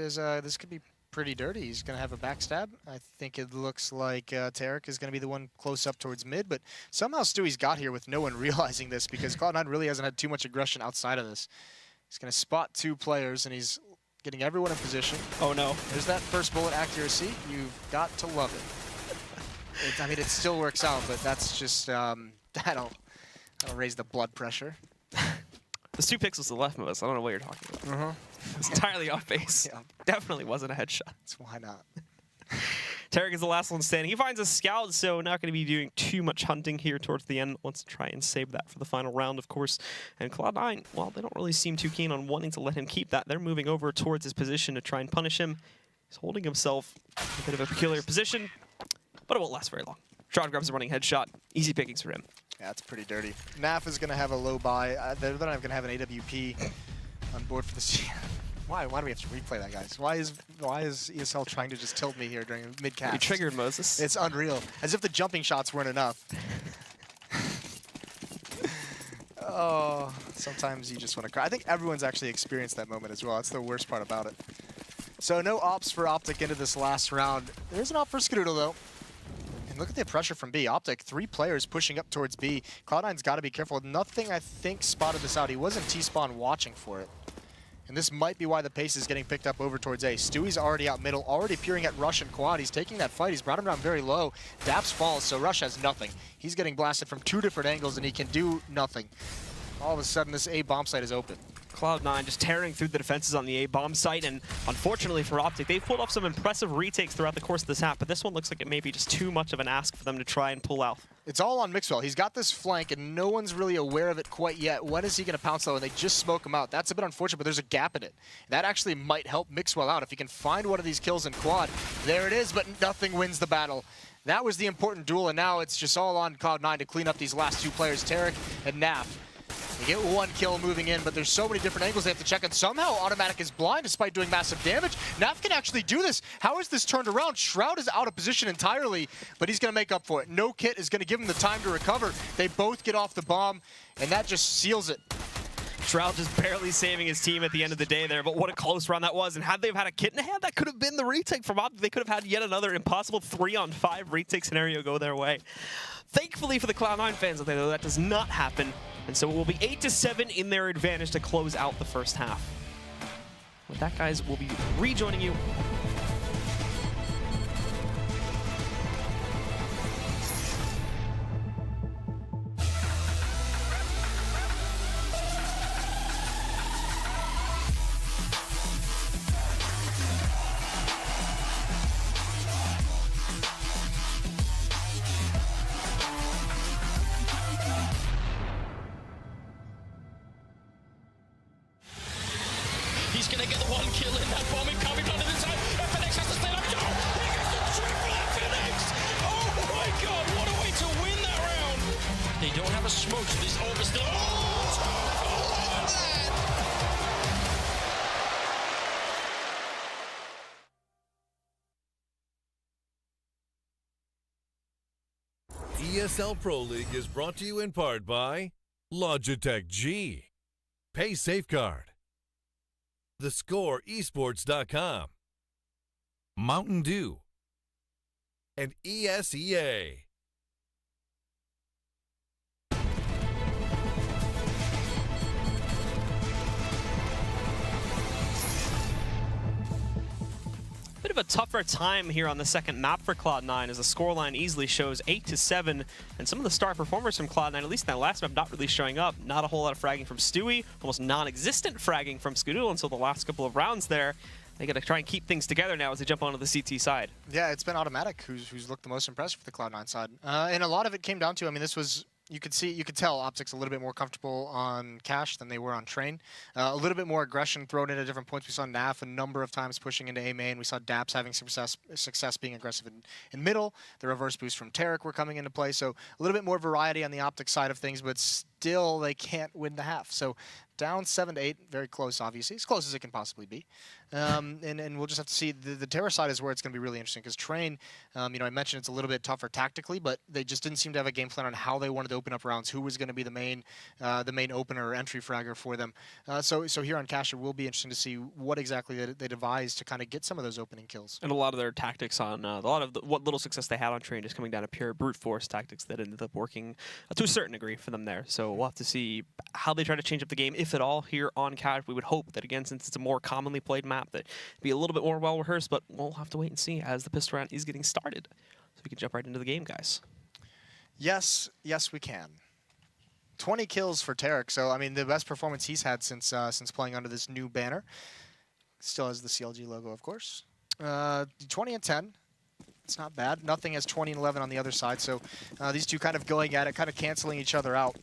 could be pretty dirty. He's going to have a backstab. I think it looks like Tarek is going to be the one close up towards mid, but somehow Stewie's got here with no one realizing this, because Cloud9 really hasn't had too much aggression outside of this. He's going to spot 2 players, and he's getting everyone in position. Oh no. There's that first bullet accuracy. You've got to love it. I mean, it still works out, but that's just, that'll raise the blood pressure. There's 2 pixels to the left of us. I don't know what you're talking about. It's entirely off base. Yeah. Definitely wasn't a headshot. So why not? Tarek is the last one standing. He finds a scout, so not going to be doing too much hunting here towards the end. Wants to try and save that for the final round, of course. And Cloud9, well, they don't really seem too keen on wanting to let him keep that. They're moving over towards his position to try and punish him. He's holding himself in a bit of a peculiar position, but it won't last very long. Shroud grabs a running headshot. Easy pickings for him. Yeah, it's pretty dirty. Naf is going to have a low buy. They're not going to have an AWP on board for this. Why do we have to replay that, guys? Why is ESL trying to just tilt me here during mid-cast? You triggered Moses. It's unreal. As if the jumping shots weren't enough. Oh, sometimes you just want to cry. I think everyone's actually experienced that moment as well. That's the worst part about it. So no ops for OpTic into this last round. There's an op for Skidoodle, though. And look at the pressure from B. OpTic, 3 players pushing up towards B. Cloud9's got to be careful. Nothing, I think, spotted this out. He wasn't T-spawn watching for it. And this might be why the pace is getting picked up over towards A. Stewie's already out middle, already peering at Rush and Quad. He's taking that fight. He's brought him down very low. Daps falls, so Rush has nothing. He's getting blasted from 2 different angles, and he can do nothing. All of a sudden, this A bomb site is open. Cloud9 just tearing through the defenses on the A bomb site, and unfortunately for OpTic, they've pulled off some impressive retakes throughout the course of this half, but this one looks like it may be just too much of an ask for them to try and pull out. It's all on Mixwell. He's got this flank, and no one's really aware of it quite yet. When is he going to pounce though? And they just smoke him out. That's a bit unfortunate, but there's a gap in it. That actually might help Mixwell out. If he can find one of these kills in quad, there it is, but nothing wins the battle. That was the important duel, and now it's just all on Cloud9 to clean up these last 2 players, Tarek and Naf. They get 1 kill moving in, but there's so many different angles they have to check, and somehow Automatic is blind despite doing massive damage. Naf can actually do this. How is this turned around? Shroud is out of position entirely, but he's going to make up for it. No kit is going to give him the time to recover. They both get off the bomb, and that just seals it. Shroud just barely saving his team at the end of the day there, but what a close round that was. And had they had a kit in hand, that could have been the retake from OpTic. They could have had yet another impossible 3-on-5 retake scenario go their way. Thankfully for the Cloud9 fans out there, though, that does not happen. And so it will be 8-7 in their advantage to close out the first half. With that, guys, we'll be rejoining you. He's gonna get the one kill in that bomb. It can't be done to the side. FNX has to stay up. No! He gets the triple FNX! Oh my god, what a way to win that round! They don't have a smoke, so this orb is still. ESL Pro League is brought to you in part by Logitech G, Pay Safeguard, TheScoreEsports.com, Mountain Dew, and ESEA. Bit of a tougher time here on the second map for Cloud9 as the scoreline easily shows 8-7, and some of the star performers from Cloud9, at least in that last map, not really showing up. Not a whole lot of fragging from Stewie, almost non-existent fragging from Skadoodle until the last couple of rounds there. They got to try and keep things together now as they jump onto the CT side. Yeah, it's been OpTic who's looked the most impressive for the Cloud9 side. And a lot of it came down to, I mean, this was, you could tell OpTic's a little bit more comfortable on Cash than they were on Train. A little bit more aggression thrown in at different points. We saw Naf a number of times pushing into A main. We saw Daps having success being aggressive in middle. The reverse boost from Tarek were coming into play. So a little bit more variety on the OpTic side of things, but still they can't win the half. So down 7-8, very close, obviously, as close as it can possibly be. And we'll just have to see. The Terra side is where it's going to be really interesting because Train, you know, I mentioned it's a little bit tougher tactically, but they just didn't seem to have a game plan on how they wanted to open up rounds, who was going to be the main opener or entry fragger for them. So here on Cash, it will be interesting to see what exactly they devised to kind of get some of those opening kills. And a lot of their tactics on, a lot of what little success they had on Train just coming down to pure brute force tactics that ended up working to a certain degree for them there. So we'll have to see how they try to change up the game, if at all, here on Cash. We would hope that, again, since it's a more commonly played map, that it'd be a little bit more well-rehearsed, but we'll have to wait and see as the pistol round is getting started. So we can jump right into the game, guys. Yes, we can. 20 kills for Tarek, so I mean the best performance he's had since playing under this new banner. Still has the CLG logo, of course. 20 and 10. It's not bad. Nothing as 20 and 11 on the other side, so these two kind of going at it, kind of canceling each other out.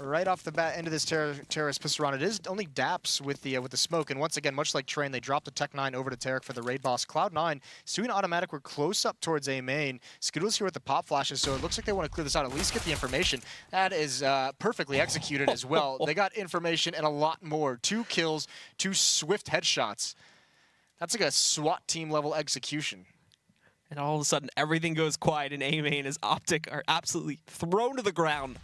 Right off the bat, into this terrorist pistol round, it is only Daps with the smoke, and once again, much like Train, they dropped the Tech 9 over to Tarek for the raid boss. Cloud9, Stewie and OpTic were close up towards A main. Skadoodle's here with the pop flashes, so it looks like they want to clear this out, at least get the information. That is perfectly executed as well. They got information and a lot more. 2 kills, 2 swift headshots. That's like a SWAT team level execution. And all of a sudden, everything goes quiet in A main as OpTic are absolutely thrown to the ground.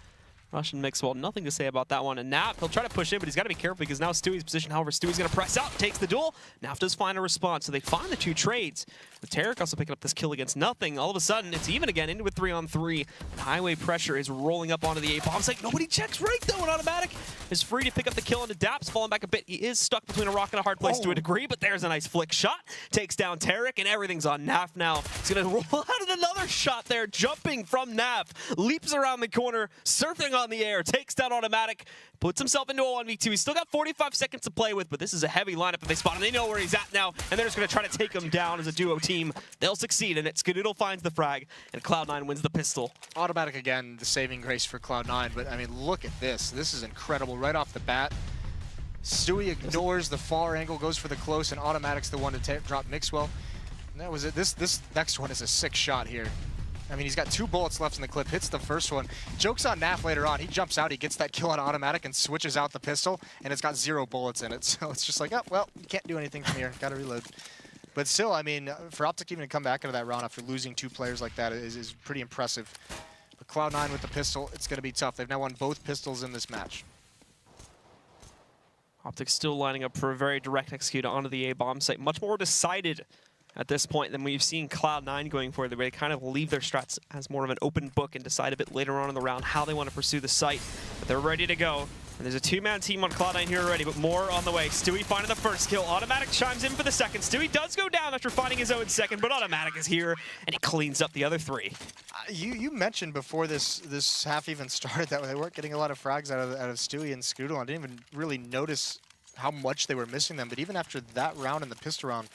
Russian Mixwell, nothing to say about that one. And Nap, he'll try to push in, but he's got to be careful because now Stewie's position. However, Stewie's going to press out, takes the duel. Nap does find a response, so they find the 2 trades. With Tarek also picking up this kill against nothing. All of a sudden, it's even again into a 3-on-3. Highway pressure is rolling up onto the A-bombs. Like, nobody checks right, though, and OpTic is free to pick up the kill into Daps, falling back a bit. He is stuck between a rock and a hard place to a degree, but there's a nice flick shot. Takes down Tarek, and everything's on Naf now. He's going to roll out of another shot there, jumping from Naf. Leaps around the corner, surfing on the air, takes down OpTic, puts himself into a 1v2. He's still got 45 seconds to play with, but this is a heavy lineup that they spot, and they know where he's at now, and they're just going to try to take him down as a duo team. They'll succeed in it. Skadoodle finds the frag, and Cloud9 wins the pistol. OpTic again, the saving grace for Cloud9, but I mean, look at this. This is incredible right off the bat. Stewie ignores the far angle, goes for the close, and OpTic's the one to drop Mixwell. And that was it. This next one is a sick shot here. I mean, he's got 2 bullets left in the clip, hits the first one. Joke's on Naf later on. He jumps out, he gets that kill on OpTic and switches out the pistol, and it's got 0 bullets in it. So it's just like, oh, well, you can't do anything from here. Gotta reload. But still, I mean, for OpTic even to come back into that round after losing 2 players like that is pretty impressive. But Cloud9 with the pistol, it's gonna be tough. They've now won both pistols in this match. OpTic still lining up for a very direct execute onto the A bomb site. Much more decided at this point than we've seen Cloud9 going for. They kind of leave their strats as more of an open book and decide a bit later on in the round how they want to pursue the site. But they're ready to go. And there's a two-man team on Cloud9 here already, but more on the way. Stewie finding the first kill. Automatic chimes in for the second. Stewie does go down after finding his own second, but Automatic is here, and he cleans up the other three. You mentioned before this half even started that they weren't getting a lot of frags out of Stewie and Scoodle. I didn't even really notice how much they were missing them, but even after that round in the pistol round,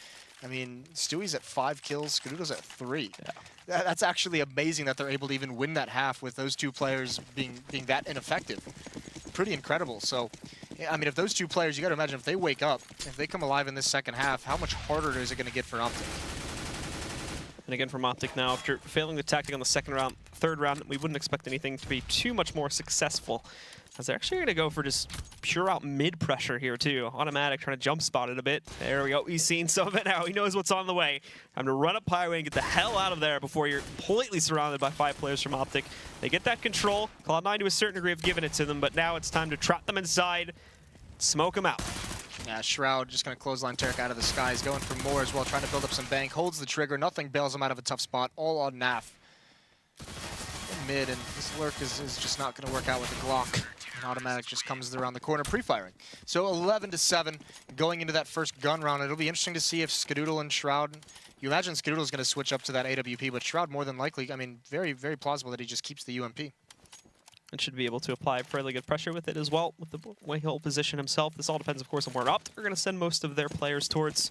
I mean, Stewie's at 5 kills, Scoodle's at 3. Yeah. That's actually amazing that they're able to even win that half with those two players being that ineffective. Pretty incredible. So, I mean, if those two players, you got to imagine if they wake up, if they come alive in this second half, how much harder is it going to get for OpTic? And again from OpTic now, after failing the tactic on the second round, third round, we wouldn't expect anything to be too much more successful, as they're actually going to go for just pure out mid pressure here too. Automatic trying to jump spot it a bit. There we go. He's seen some of it now. He knows what's on the way. Time to run up highway and get the hell out of there before you're completely surrounded by 5 players from OpTic. They get that control. Cloud9 to a certain degree have given it to them, but now it's time to trap them inside, smoke them out. Yeah, Shroud just going to clothesline Tarek out of the sky. He's going for more as well, trying to build up some bank. Holds the trigger. Nothing bails him out of a tough spot. All on Naf. In mid, and this lurk is just not going to work out with the Glock. And Automatic just comes around the corner pre-firing. So 11-7 going into that first gun round. It'll be interesting to see if Skadoodle and Shroud... You imagine Skadoodle's going to switch up to that AWP, but Shroud more than likely, I mean, very, very plausible that he just keeps the UMP. And should be able to apply fairly good pressure with it as well, with the way he'll position himself. This all depends, of course, on where OpTic are going to send most of their players towards.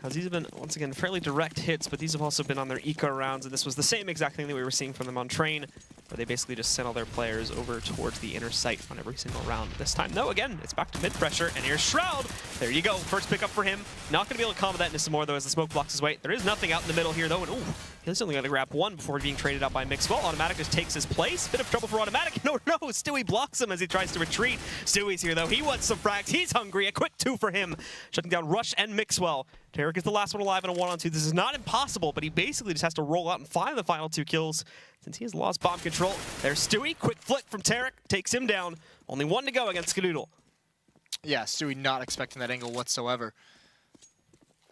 As these have been, once again, fairly direct hits, but these have also been on their eco rounds, and this was the same exact thing that we were seeing from them on Train, where they basically just sent all their players over towards the inner site on every single round. This time, though, again, it's back to mid-pressure, and here's Shroud. There you go, first pickup for him. Not going to be able to combo that into some more, though, as the smoke blocks his way. There is nothing out in the middle here, though, and ooh, he's only going to grab one before being traded out by Mixwell. Automatic just takes his place. Bit of trouble for Automatic. No, Stewie blocks him as he tries to retreat. Stewie's here, though. He wants some frags. He's hungry. A quick 2 for him. Shutting down Rush and Mixwell. Tarek is the last one alive in a 1-on-2. This is not impossible, but he basically just has to roll out and find the final 2 kills since he has lost bomb control. There's Stewie. Quick flick from Tarek. Takes him down. Only 1 to go against Skadoodle. Yeah, Stewie not expecting that angle whatsoever.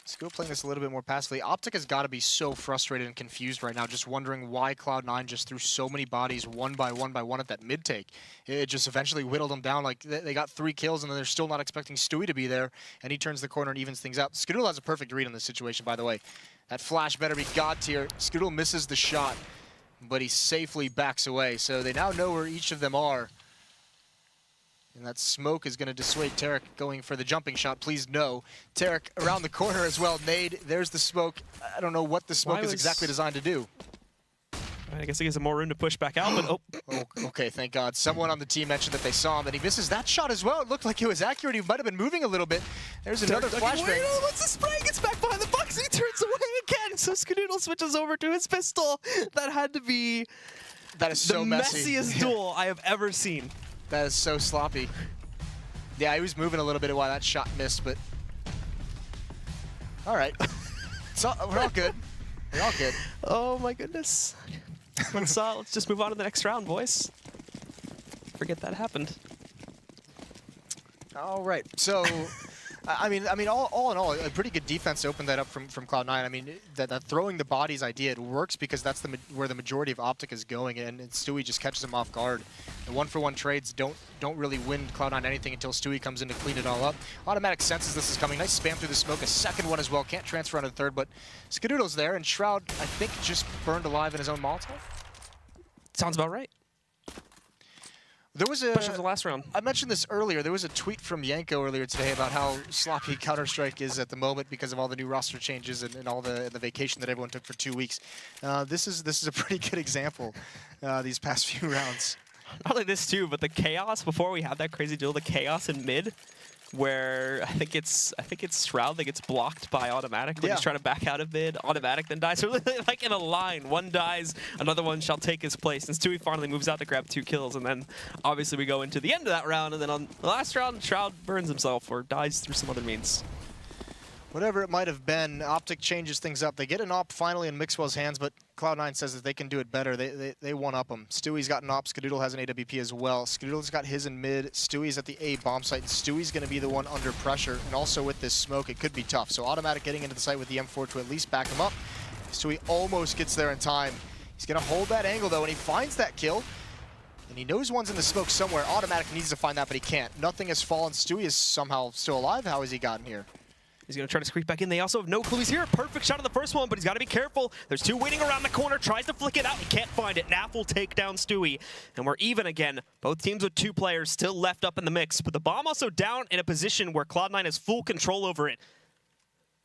Skill playing this a little bit more passively. OpTic has got to be so frustrated and confused right now, just wondering why Cloud9 just threw so many bodies one by one at that mid take. It just eventually whittled them down. Like they got 3 kills, and then they're still not expecting Stewie to be there, and he turns the corner and evens things out. Skadoodle has a perfect read on this situation, by the way. That flash better be god tier. Skadoodle misses the shot, but he safely backs away. So they now know where each of them are. And that smoke is going to dissuade Tarek going for the jumping shot. Please no. Tarek around the corner as well. Nade, there's the smoke. I don't know what the smoke is exactly designed to do. I guess he gives him more room to push back out, but oh, okay, thank God. Someone on the team mentioned that they saw him, and he misses that shot as well. It looked like it was accurate. He might have been moving a little bit. There's another flashbang. What's the spray? Gets back behind the box. He turns away again. So Skadoodle switches over to his pistol. That had to be so messy. Messiest duel I have ever seen. That is so sloppy. Yeah, he was moving a little bit while that shot missed, but... All right. We're all good. We're all good. Oh, my goodness. Let's just move on to the next round, boys. Forget that happened. All right. So, I mean, all in all, a pretty good defense opened that up from Cloud9. I mean, that throwing the bodies idea, it works because that's where the majority of OpTic is going, and Stewie just catches him off guard. The 1-for-1 trades don't really win Cloud9 anything until Stewie comes in to clean it all up. Automatic senses this is coming. Nice spam through the smoke. A second one as well. Can't transfer onto the third, but Skadoodle's there, and Shroud, I think, just burned alive in his own Molotov. Sounds about right. There was Especially for the last round. I mentioned this earlier. There was a tweet from Yanko earlier today about how sloppy Counter-Strike is at the moment because of all the new roster changes and all the vacation that everyone took for 2 weeks. This is a pretty good example these past few rounds. Not only this too, but the chaos before we had that crazy duel, the chaos in mid, where I think it's Shroud that gets blocked by Automatic when he's trying to back out of mid. Automatic then dies. So like in a line, one dies, another one shall take his place. And Stewie finally moves out to grab 2 kills, and then obviously we go into the end of that round, and then on the last round, Shroud burns himself or dies through some other means. Whatever it might have been, OpTic changes things up. They get an op finally in Mixwell's hands, but Cloud9 says that they can do it better. They one-up him. Stewie's got an op. Skadoodle has an AWP as well. Skadoodle's got his in mid. Stewie's at the A bomb site, and Stewie's going to be the one under pressure. And also with this smoke, it could be tough. So OpTic getting into the site with the M4 to at least back him up. Stewie almost gets there in time. He's going to hold that angle, though, and he finds that kill. And he knows one's in the smoke somewhere. OpTic needs to find that, but he can't. Nothing has fallen. Stewie is somehow still alive. How has he gotten here? He's going to try to squeak back in. They also have no clue he's here. Perfect shot on the first one, but he's got to be careful. There's two waiting around the corner. Tries to flick it out. He can't find it. Naf will take down Stewie. And we're even again. Both teams with 2 players still left up in the mix. But the bomb also down in a position where Cloud9 has full control over it.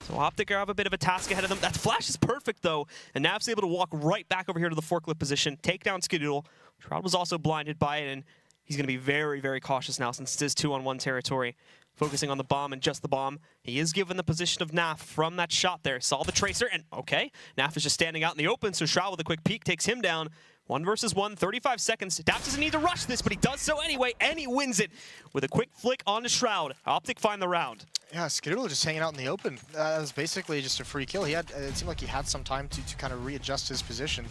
So OpTic have a bit of a task ahead of them. That flash is perfect, though. And Naf's able to walk right back over here to the forklift position. Take down Skadoodle. Shroud was also blinded by it. And he's going to be very, very cautious now since it is 2-on-1 territory. Focusing on the bomb and just the bomb. He is given the position of Naf from that shot there. Saw the tracer, and okay. Naf is just standing out in the open, so Shroud with a quick peek takes him down. 1 versus 1, 35 seconds. Daps doesn't need to rush this, but he does so anyway, and he wins it with a quick flick on the Shroud. OpTic find the round. Yeah, Skadoodle just hanging out in the open. That was basically just a free kill. He had, it seemed like he had some time to kind of readjust his position.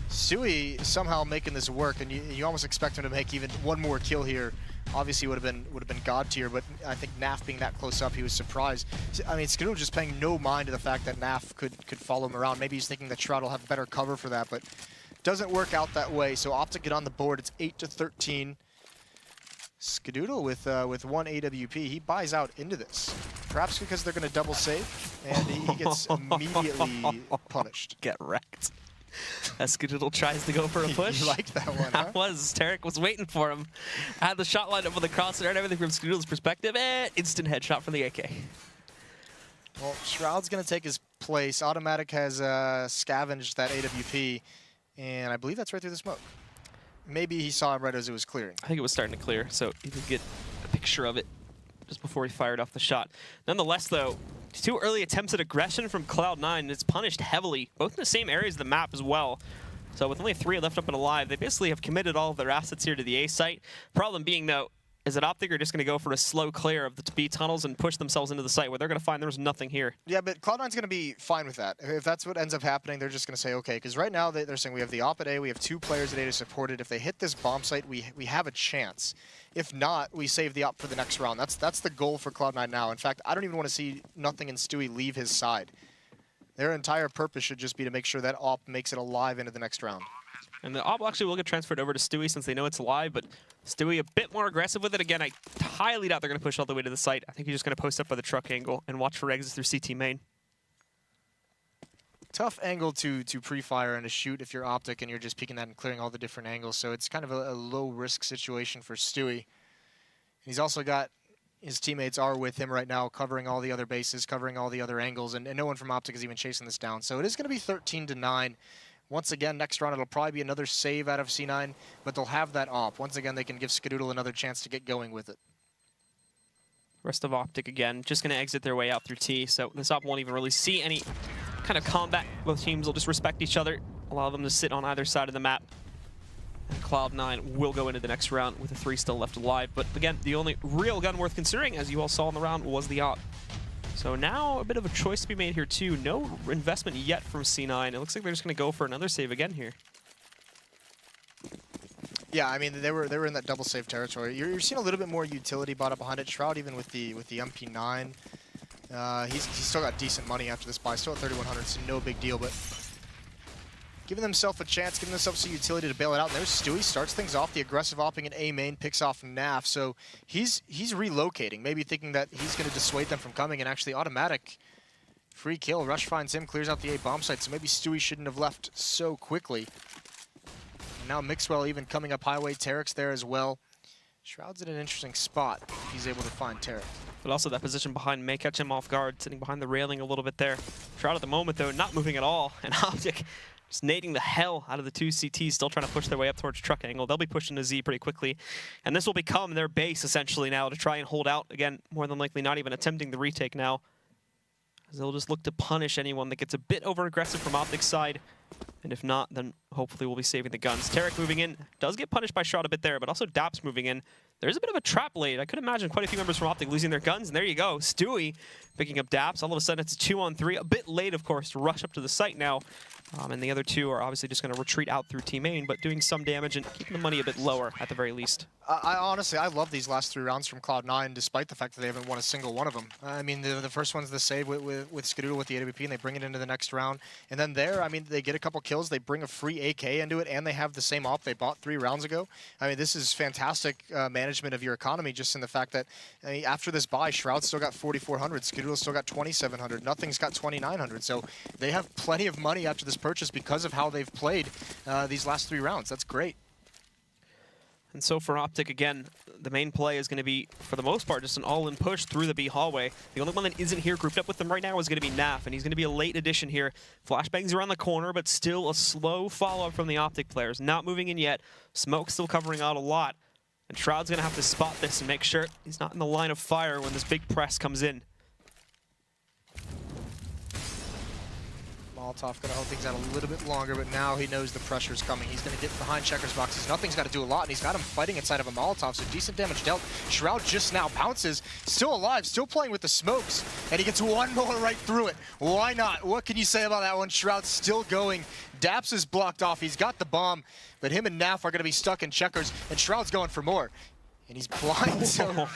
Stewie somehow making this work, and you almost expect him to make even one more kill here. Obviously would have been god tier, but I think Naf being that close up, he was surprised. I mean, Skadoodle just paying no mind to the fact that Naf could follow him around. Maybe he's thinking that Shroud will have better cover for that, but doesn't work out that way. So OpTic get on the board. It's 8-13. Skadoodle with 1 AWP, he buys out into this. Perhaps because they're going to double save, and he gets immediately punished. Get wrecked. As Skadoodle tries to go for a push. You liked that one, huh? That was. Tarek was waiting for him. Had the shot lined up with the crosshair and everything from Skadoodle's perspective. Instant headshot from the AK. Well, Shroud's going to take his place. OpTic has scavenged that AWP, and I believe that's right through the smoke. Maybe he saw him right as it was clearing. I think it was starting to clear, so he could get a picture of it just before he fired off the shot. Nonetheless, though, 2 early attempts at aggression from Cloud9, and it's punished heavily, both in the same areas of the map as well. So with only 3 left up and alive, they basically have committed all of their assets here to the A site. Problem being, though, is that OpTic are just going to go for a slow clear of the B tunnels and push themselves into the site where they're going to find there's nothing here. Yeah, but Cloud9's going to be fine with that. If that's what ends up happening, they're just going to say, okay, because right now they're saying we have the op at A, we have 2 players at A to support it. If they hit this bomb site, we have a chance. If not, we save the op for the next round. That's the goal for Cloud9 now. In fact, I don't even want to see Nothing and Stewie leave his side. Their entire purpose should just be to make sure that op makes it alive into the next round. And the op actually will get transferred over to Stewie since they know it's alive, but Stewie a bit more aggressive with it. Again, I highly doubt they're going to push all the way to the site. I think he's just going to post up by the truck angle and watch for exits through CT main. Tough angle to pre-fire and to shoot if you're OpTic and you're just peeking that and clearing all the different angles, so it's kind of a low-risk situation for Stewie. He's also got his teammates are with him right now, covering all the other bases, covering all the other angles, and no one from OpTic is even chasing this down. So it is going to be 13-9. Once again, next round, it'll probably be another save out of C9, but they'll have that op. Once again, they can give Skadoodle another chance to get going with it. Rest of OpTic, again, just going to exit their way out through T, so this op won't even really see any kind of combat. Both teams will just respect each other, allow them to sit on either side of the map. And Cloud9 will go into the next round with the 3 still left alive. But again, the only real gun worth considering, as you all saw in the round, was the op. So now a bit of a choice to be made here too. No investment yet from C9. It looks like they're just going to go for another save again here. Yeah, I mean they were in that double save territory. You're seeing a little bit more utility bought up behind it. Shroud even with the MP9, he's still got decent money after this buy. Still at 3,100, so no big deal. But giving themselves a chance, giving themselves some utility to bail it out. And there's Stewie, starts things off. The aggressive opping in A main, picks off Naf. So he's relocating, maybe thinking that he's going to dissuade them from coming, and actually OpTic free kill. Rush finds him, clears out the A bomb site. So maybe Stewie shouldn't have left so quickly. And now Mixwell even coming up highway. Tarek's there as well. Shroud's in an interesting spot if he's able to find Tarek. But also that position behind may catch him off guard, sitting behind the railing a little bit there. Shroud at the moment, though, not moving at all. And OpTic just nading the hell out of the 2 CTs, still trying to push their way up towards truck angle. They'll be pushing to Z pretty quickly. And this will become their base, essentially, now to try and hold out. Again, more than likely not even attempting the retake now, as they'll just look to punish anyone that gets a bit over-aggressive from OpTic's side. And if not, then hopefully we'll be saving the guns. Tarek moving in, does get punished by Shroud a bit there, but also Daps moving in. there's a bit of a trap laid. I could imagine quite a few members from OpTic losing their guns, and there you go. Stewie picking up Daps. All of a sudden, it's a 2-on-3. A bit late, of course, to rush up to the site now. And the other two are obviously just going to retreat out through team main, but doing some damage and keeping the money a bit lower at the very least. I honestly, I love these last 3 rounds from Cloud9, despite the fact that they haven't won a single one of them. I mean, the first one's the save with Skadoodle with the AWP, and they bring it into the next round. And then there, I mean, they get a couple kills, they bring a free AK into it, and they have the same op they bought 3 rounds ago. I mean, this is fantastic management of your economy, just in the fact that after this buy, Shroud still got 4,400, Skadoodle still got 2,700, Nothing's got 2,900. So they have plenty of money after this purchase because of how they've played these last 3 rounds. That's great. And so for OpTic, again, the main play is going to be, for the most part, just an all-in push through the B hallway. The only one that isn't here grouped up with them right now is going to be Naf, and he's going to be a late addition here. Flashbangs around the corner, but still a slow follow-up from the OpTic players. Not moving in yet. Smoke still covering out a lot. And Shroud's going to have to spot this and make sure he's not in the line of fire when this big press comes in. Molotov gonna hold things out a little bit longer, but now he knows the pressure's coming. He's gonna get behind Checker's boxes. Nothing's got to do a lot, and he's got him fighting inside of a Molotov, so decent damage dealt. Shroud just now bounces, still alive, still playing with the smokes, and he gets one more right through it. Why not? What can you say about that one? Shroud's still going. Daps is blocked off. He's got the bomb, but him and Naf are gonna be stuck in Checkers, and Shroud's going for more. And he's blind, so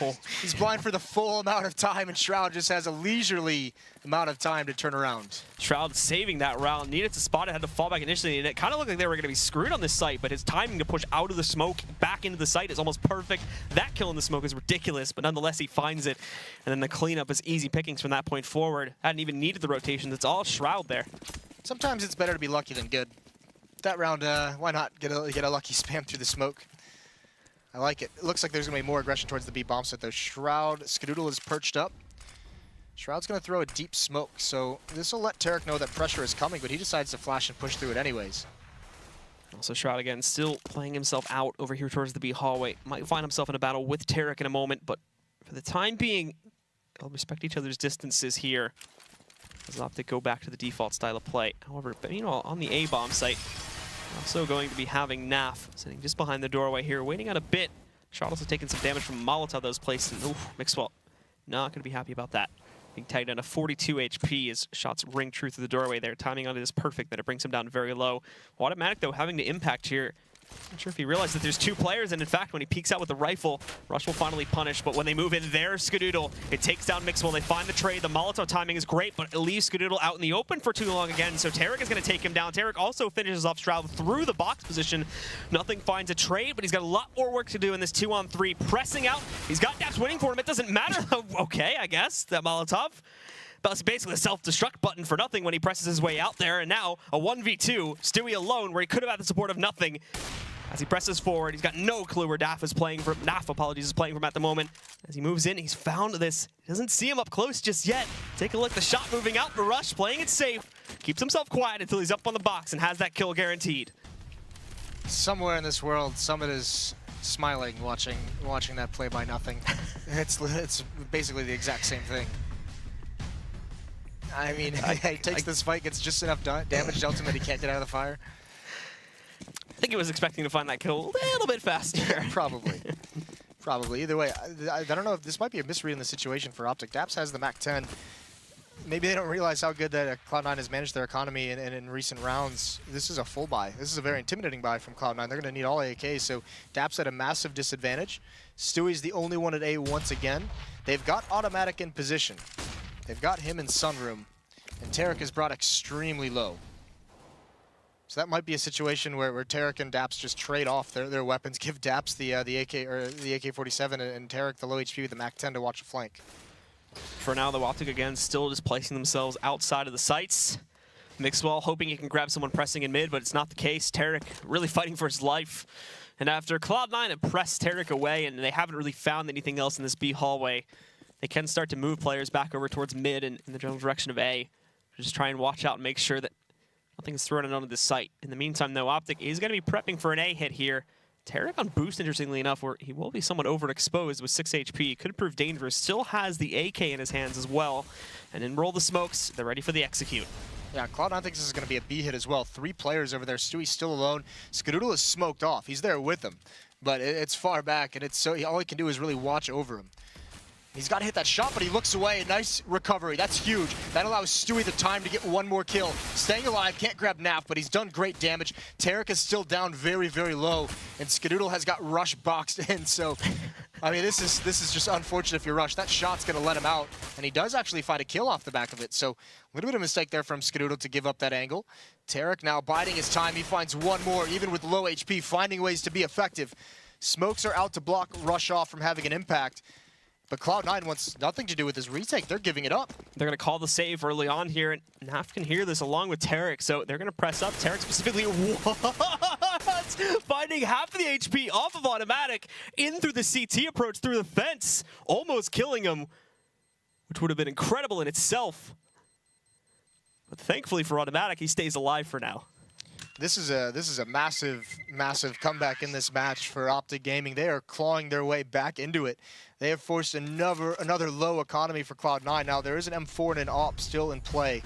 he's blind for the full amount of time, and Shroud just has a leisurely amount of time to turn around. Shroud saving that round, needed to spot it, had to fall back initially, and it kind of looked like they were going to be screwed on this site, but his timing to push out of the smoke back into the site is almost perfect. That kill in the smoke is ridiculous, but nonetheless he finds it, and then the cleanup is easy pickings from that point forward. Hadn't even needed the rotations, it's all Shroud there. Sometimes it's better to be lucky than good. That round, why not get a lucky spam through the smoke? I like it. It looks like there's going to be more aggression towards the B bomb site, though. Shroud, Skadoodle is perched up. Shroud's going to throw a deep smoke, so this will let Tarek know that pressure is coming, but he decides to flash and push through it anyways. Also Shroud again, still playing himself out over here towards the B hallway. Might find himself in a battle with Tarek in a moment, but for the time being, they'll respect each other's distances here. As OpTic go back to the default style of play. However, meanwhile, on the A bomb site, also going to be having Naf sitting just behind the doorway here, waiting out a bit. Shroud also taking some damage from Molotov that was placed in. Oof, Mixwell not going to be happy about that. Being tagged down to 42 HP as shots ring true through the doorway there. Timing on it is perfect, that it brings him down very low. Automatic, though, having the impact here. Not sure if he realized that there's 2 players, and in fact, when he peeks out with the rifle, Rush will finally punish, but when they move in there, Skadoodle, it takes down Mixwell. They find the trade. The Molotov timing is great, but it leaves Skadoodle out in the open for too long again, so Tarek is going to take him down. Tarek also finishes off Shroud through the box position. Nothing finds a trade, but he's got a lot more work to do in this 2-on-3. Pressing out. He's got Daps waiting for him. It doesn't matter. Okay, I guess, that Molotov. That's basically a self-destruct button for nothing when he presses his way out there, and now a 1v2, Stewie alone, where he could have had the support of nothing. As he presses forward, he's got no clue where Naf is playing from. Naf, apologies, is playing from at the moment. As he moves in, he's found this. He doesn't see him up close just yet. Take a look, the shot moving out for Rush, playing it safe. Keeps himself quiet until he's up on the box and has that kill guaranteed. Somewhere in this world, Summit is smiling watching that play by Nothing. It's basically the exact same thing. I mean, he takes this fight, gets just enough damage dealt him that he can't get out of the fire. I think he was expecting to find that kill a little bit faster. Probably. Probably. Either way, I don't know if this might be a misread in the situation for OpTic. Daps has the MAC-10. Maybe they don't realize how good that Cloud9 has managed their economy in recent rounds. This is a full buy. This is a very intimidating buy from Cloud9. They're going to need all AKs, so Daps at a massive disadvantage. Stewie's the only one at A once again. They've got Automatic in position. They've got him in Sunroom, and Tarek is brought extremely low. So that might be a situation where Tarek and Daps just trade off their weapons, give Daps the AK or the AK-47 and Tarek the low HP with the MAC-10 to watch a flank. For now, the OpTic again still just placing themselves outside of the sites. Mixwell hoping he can grab someone pressing in mid, but it's not the case. Tarek really fighting for his life. And after Cloud9 have pressed Tarek away and they haven't really found anything else in this B hallway, they can start to move players back over towards mid and in the general direction of A. Just try and watch out and make sure that nothing's thrown onto this site. In the meantime, though, OpTic is going to be prepping for an A hit here. Tarek on boost, interestingly enough, where he will be somewhat overexposed with 6 HP. Could prove dangerous. Still has the AK in his hands as well. And then roll the smokes. They're ready for the execute. Yeah, Cloud9 thinks this is going to be a B hit as well. 3 players over there. Stewie's still alone. Skadoodle is smoked off. He's there with them. but it's far back, and it's so all he can do is really watch over him. He's got to hit that shot, but he looks away. Nice recovery. That's huge. That allows Stewie the time to get one more kill. Staying alive, can't grab Naf, but he's done great damage. Tarek is still down very, very low, and Skadoodle has got Rush boxed in. So, I mean, this is just unfortunate if you're Rush. That shot's going to let him out, and he does actually find a kill off the back of it. So, a little bit of a mistake there from Skadoodle to give up that angle. Tarek now biding his time. He finds one more, even with low HP, finding ways to be effective. Smokes are out to block Rush off from having an impact. But Cloud9 wants nothing to do with his retake. They're giving it up. They're going to call the save early on here, and Naf can hear this along with Tarek, so they're going to press up. Tarek specifically, what? Finding half of the HP off of Automatic in through the CT approach through the fence, almost killing him, which would have been incredible in itself. But thankfully for Automatic, he stays alive for now. This is a massive comeback in this match for OpTic Gaming. They are clawing their way back into it. They have forced another low economy for Cloud9. Now there is an M4 and an AWP still in play.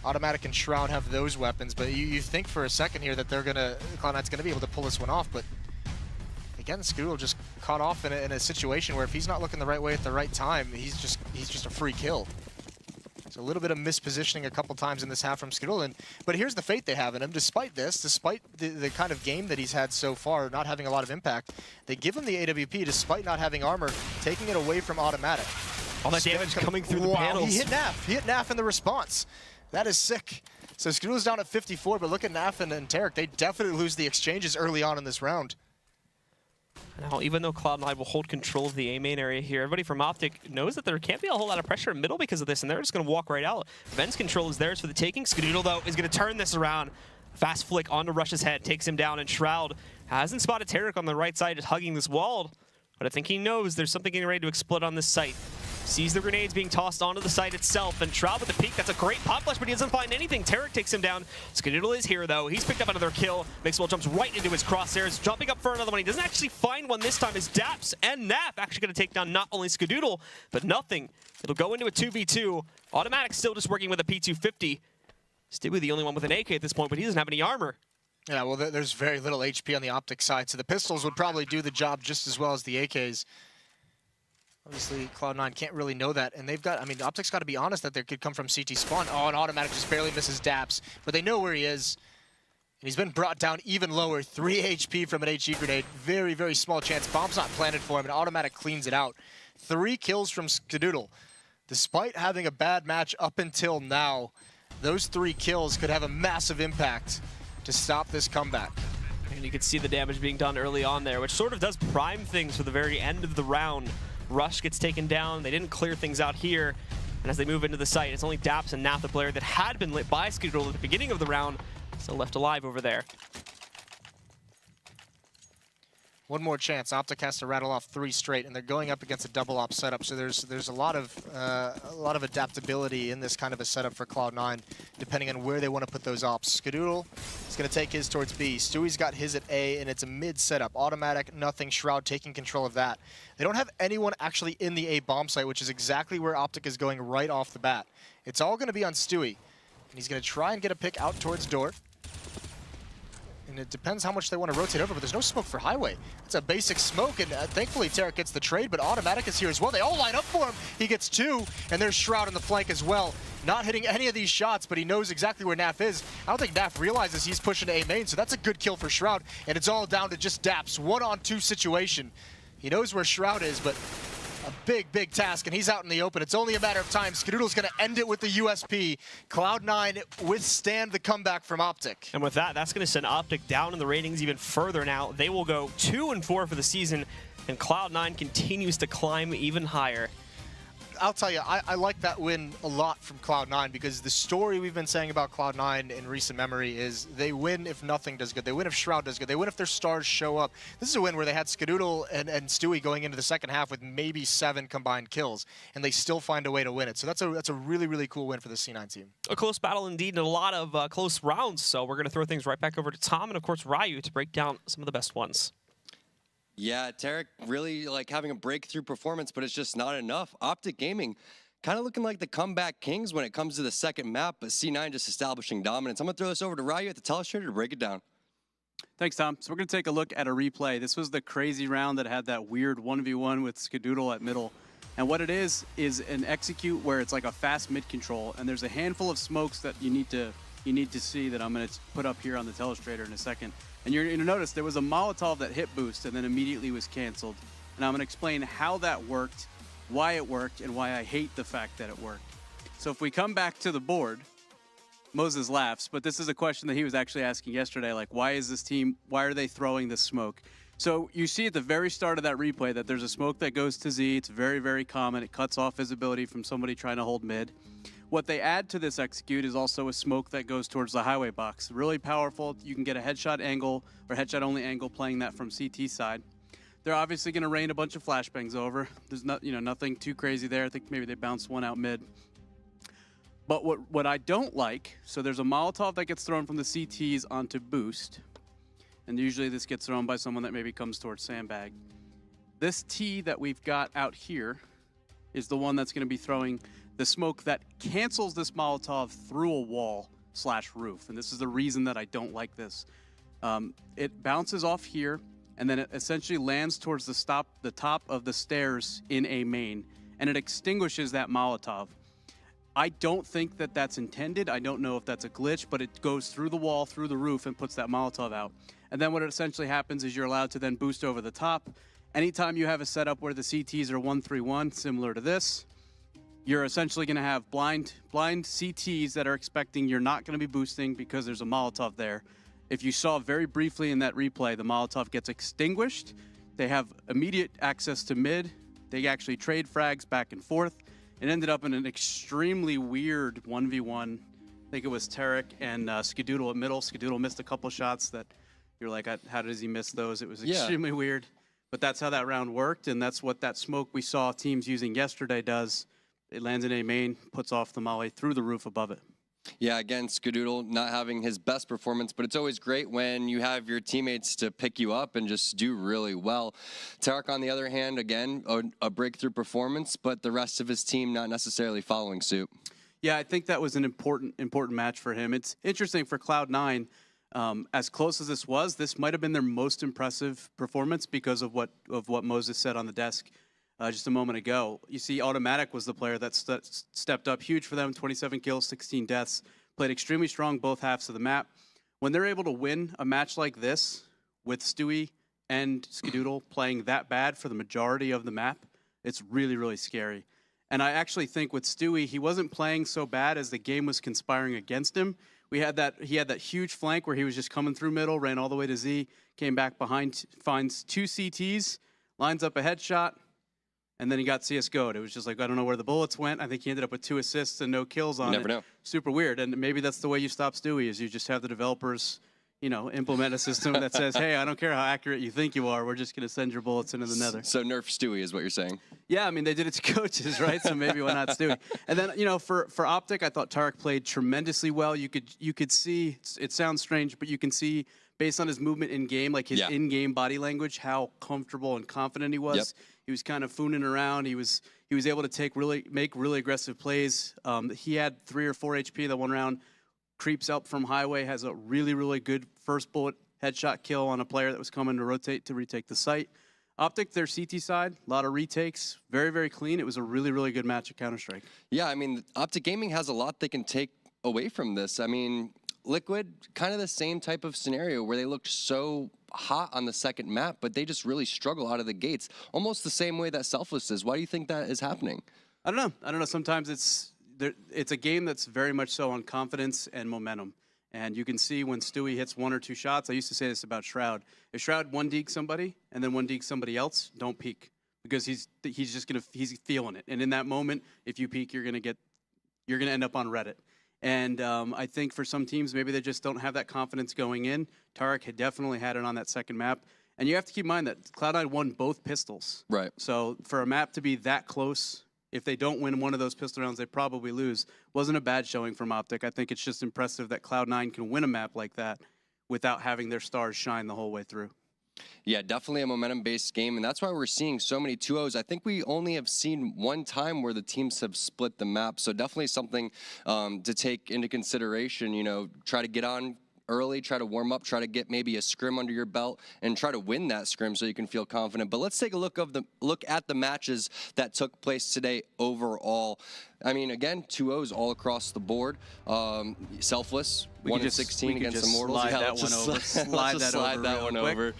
Automatic and Shroud have those weapons, but you think for a second here that Cloud9's gonna be able to pull this one off, but again, Skadoodle just caught off in a situation where if he's not looking the right way at the right time, he's just a free kill. A little bit of mispositioning a couple times in this half from Skadoodle, but here's the faith they have in him. Despite this, despite the kind of game that he's had so far, not having a lot of impact, they give him the AWP despite not having armor, taking it away from Automatic. All that damage coming through the panels. He hit Naf in the response. That is sick. So Skadoodle's down at 54, but look at Naf and Tarek. They definitely lose the exchanges early on in this round. Now, even though Cloud9 will hold control of the A main area here, everybody from OpTic knows that there can't be a whole lot of pressure in middle because of this, and they're just going to walk right out. Ven's control is theirs for the taking. Skadoodle, though, is going to turn this around. Fast flick onto Rush's head, takes him down, and Shroud hasn't spotted Tarek on the right side, just hugging this wall. But I think he knows there's something getting ready to explode on this site. Sees the grenades being tossed onto the site itself, and Shroud with the peek. That's a great pop flash, but he doesn't find anything. Tarek takes him down. Skadoodle is here, though. He's picked up another kill. Mixwell jumps right into his crosshairs, jumping up for another one. He doesn't actually find one this time, as Daps and Naf actually going to take down not only Skadoodle, but nothing. It'll go into a 2v2. Automatic still just working with a P250. Stewie the only one with an AK at this point, but he doesn't have any armor. Yeah, well, there's very little HP on the OpTic side, so the pistols would probably do the job just as well as the AKs. Obviously, Cloud9 can't really know that, and they've got, I mean, OpTic's got to be honest that they could come from CT spawn. Oh, and Automatic just barely misses Daps, but they know where he is. And he's been brought down even lower, 3 HP from an HE grenade. Very, very small chance. Bomb's not planted for him, and Automatic cleans it out. 3 kills from Skadoodle. Despite having a bad match up until now, those 3 kills could have a massive impact to stop this comeback. And you can see the damage being done early on there, which sort of does prime things for the very end of the round. Rush gets taken down. They didn't clear things out here. And as they move into the site, it's only Daps and Naf, the player that had been lit by Skadoodle at the beginning of the round, still left alive over there. One more chance. OpTic has to rattle off 3 straight, and they're going up against a double op setup. So there's a lot of adaptability in this kind of a setup for Cloud9, depending on where they want to put those ops. Skadoodle is going to take his towards B. Stewie's got his at A, and it's a mid setup. Automatic, nothing. Shroud taking control of that. They don't have anyone actually in the A bomb site, which is exactly where OpTic is going right off the bat. It's all going to be on Stewie, and he's going to try and get a pick out towards door. And it depends how much they want to rotate over, but there's no smoke for Highway. It's a basic smoke, and thankfully Tarek gets the trade, but Automatic is here as well. They all line up for him. He gets 2, and there's Shroud on the flank as well. Not hitting any of these shots, but he knows exactly where Naf is. I don't think Naf realizes he's pushing to A main, so that's a good kill for Shroud, and it's all down to just Daps. 1-on-2 situation. He knows where Shroud is, but a big, big task, and he's out in the open. It's only a matter of time. Skadoodle's going to end it with the USP. Cloud9 withstand the comeback from OpTic. And with that, that's going to send OpTic down in the ratings even further now. They will go 2-4 for the season, and Cloud9 continues to climb even higher. I'll tell you, I like that win a lot from Cloud9, because the story we've been saying about Cloud9 in recent memory is they win if nothing does good. They win if Shroud does good. They win if their stars show up. This is a win where they had Skadoodle and Stewie going into the second half with maybe 7 combined kills, and they still find a way to win it. So that's a really, really cool win for the C9 team. A close battle indeed, and a lot of close rounds. So we're going to throw things right back over to Tom and, of course, Ryu to break down some of the best ones. Yeah, Tarek really like having a breakthrough performance, but it's just not enough. OpTic Gaming kind of looking like the comeback kings when it comes to the second map, but C9 just establishing dominance. I'm going to throw this over to Ryu at the telestrator to break it down. Thanks, Tom. So we're going to take a look at a replay. This was the crazy round that had that weird 1v1 with Skadoodle at middle. And what it is an execute where it's like a fast mid control, and there's a handful of smokes that you need to see that I'm going to put up here on the telestrator in a second. And you're going to notice there was a Molotov that hit boost and then immediately was canceled. And I'm going to explain how that worked, why it worked, and why I hate the fact that it worked. So if we come back to the board, Moses laughs, but this is a question that he was actually asking yesterday, like, why are they throwing this smoke? So you see at the very start of that replay that there's a smoke that goes to Z. It's very, very common. It cuts off visibility from somebody trying to hold mid. What they add to this execute is also a smoke that goes towards the highway box. Really powerful. You can get a headshot angle or headshot only angle playing that from CT side. They're obviously going to rain a bunch of flashbangs over. There's nothing too crazy there. I think maybe they bounced one out mid. But what I don't like, so there's a Molotov that gets thrown from the CTs onto boost. And usually this gets thrown by someone that maybe comes towards sandbag. This T that we've got out here is the one that's going to be throwing the smoke that cancels this Molotov through a wall / roof. And this is the reason that I don't like this. It bounces off here, and then it essentially lands towards the top of the stairs in A main, and it extinguishes that Molotov. I don't think that that's intended. I don't know if that's a glitch, but it goes through the wall, through the roof, and puts that Molotov out. And then what essentially happens is you're allowed to then boost over the top. Anytime you have a setup where the CTs are 1-3-1, similar to this, you're essentially going to have blind CTs that are expecting you're not going to be boosting because there's a Molotov there. If you saw very briefly in that replay, the Molotov gets extinguished. They have immediate access to mid. They actually trade frags back and forth. It ended up in an extremely weird 1v1. I think it was Tarek and Skadoodle at middle. Skadoodle missed a couple shots that you're like, how does he miss those? It was extremely weird. But that's how that round worked, and that's what that smoke we saw teams using yesterday does. It lands in A main, puts off the molly through the roof above it. Yeah, again, Skadoodle not having his best performance, but it's always great when you have your teammates to pick you up and just do really well. Tarek, on the other hand, again, a breakthrough performance, but the rest of his team not necessarily following suit. Yeah, I think that was an important match for him. It's interesting for Cloud9. As close as this might have been their most impressive performance because of what Moses said on the desk just a moment ago. You see, Automatic was the player that stepped up huge for them, 27 kills, 16 deaths, played extremely strong both halves of the map. When they're able to win a match like this with Stewie and Skadoodle playing that bad for the majority of the map, it's really, really scary. And I actually think with Stewie, he wasn't playing so bad as the game was conspiring against him. He had that huge flank where he was just coming through middle, ran all the way to Z, came back behind, finds 2 CTs, lines up a headshot, and then he got CSGO'd. It was just like, I don't know where the bullets went. I think he ended up with 2 assists and no kills on it. Never know. Super weird. And maybe that's the way you stop Stewie, is you just have the developers, implement a system that says, hey, I don't care how accurate you think you are. We're just going to send your bullets into the nether. So nerf Stewie is what you're saying. Yeah, I mean, they did it to coaches, right? So maybe why not Stewie? And then, for OpTic, I thought Tarek played tremendously well. You could see, it sounds strange, but you can see based on his movement in game, like his in-game body language, how comfortable and confident he was. Yep. He was kind of fooning around. He was able to make really aggressive plays. He had 3 or 4 HP that one round. Creeps up from highway, has a really, really good first bullet headshot kill on a player that was coming to rotate to retake the site. OpTic, their CT side, a lot of retakes, very, very clean. It was a really, really good match at Counter-Strike. Yeah, I mean, OpTic Gaming has a lot they can take away from this. I mean, Liquid, kind of the same type of scenario where they looked so hot on the second map, but they just really struggle out of the gates, almost the same way that Selfless is. Why do you think that is happening? I don't know. Sometimes it's a game that's very much so on confidence and momentum. And you can see when Stewie hits 1 or 2 shots, I used to say this about Shroud. If Shroud 1-deeks somebody and then 1-deeks somebody else, don't peek. Because he's feeling it. And in that moment, if you peek, you're gonna end up on Reddit. And I think for some teams, maybe they just don't have that confidence going in. Tarek had definitely had it on that second map. And you have to keep in mind that Cloud9 won both pistols. Right. So for a map to be that close, if they don't win one of those pistol rounds, they probably lose. Wasn't a bad showing from OpTic. I think it's just impressive that Cloud9 can win a map like that without having their stars shine the whole way through. Yeah, definitely a momentum-based game, and that's why we're seeing so many 2-0s. I think we only have seen one time where the teams have split the map, so definitely something to take into consideration. Try to get on early, try to warm up, try to get maybe a scrim under your belt, and try to win that scrim so you can feel confident. But let's take a look at the matches that took place today overall. I mean, again, 2-0s all across the board. Selfless, 1-16 against Immortals. Slide Yeah, that one over. Slide that one over.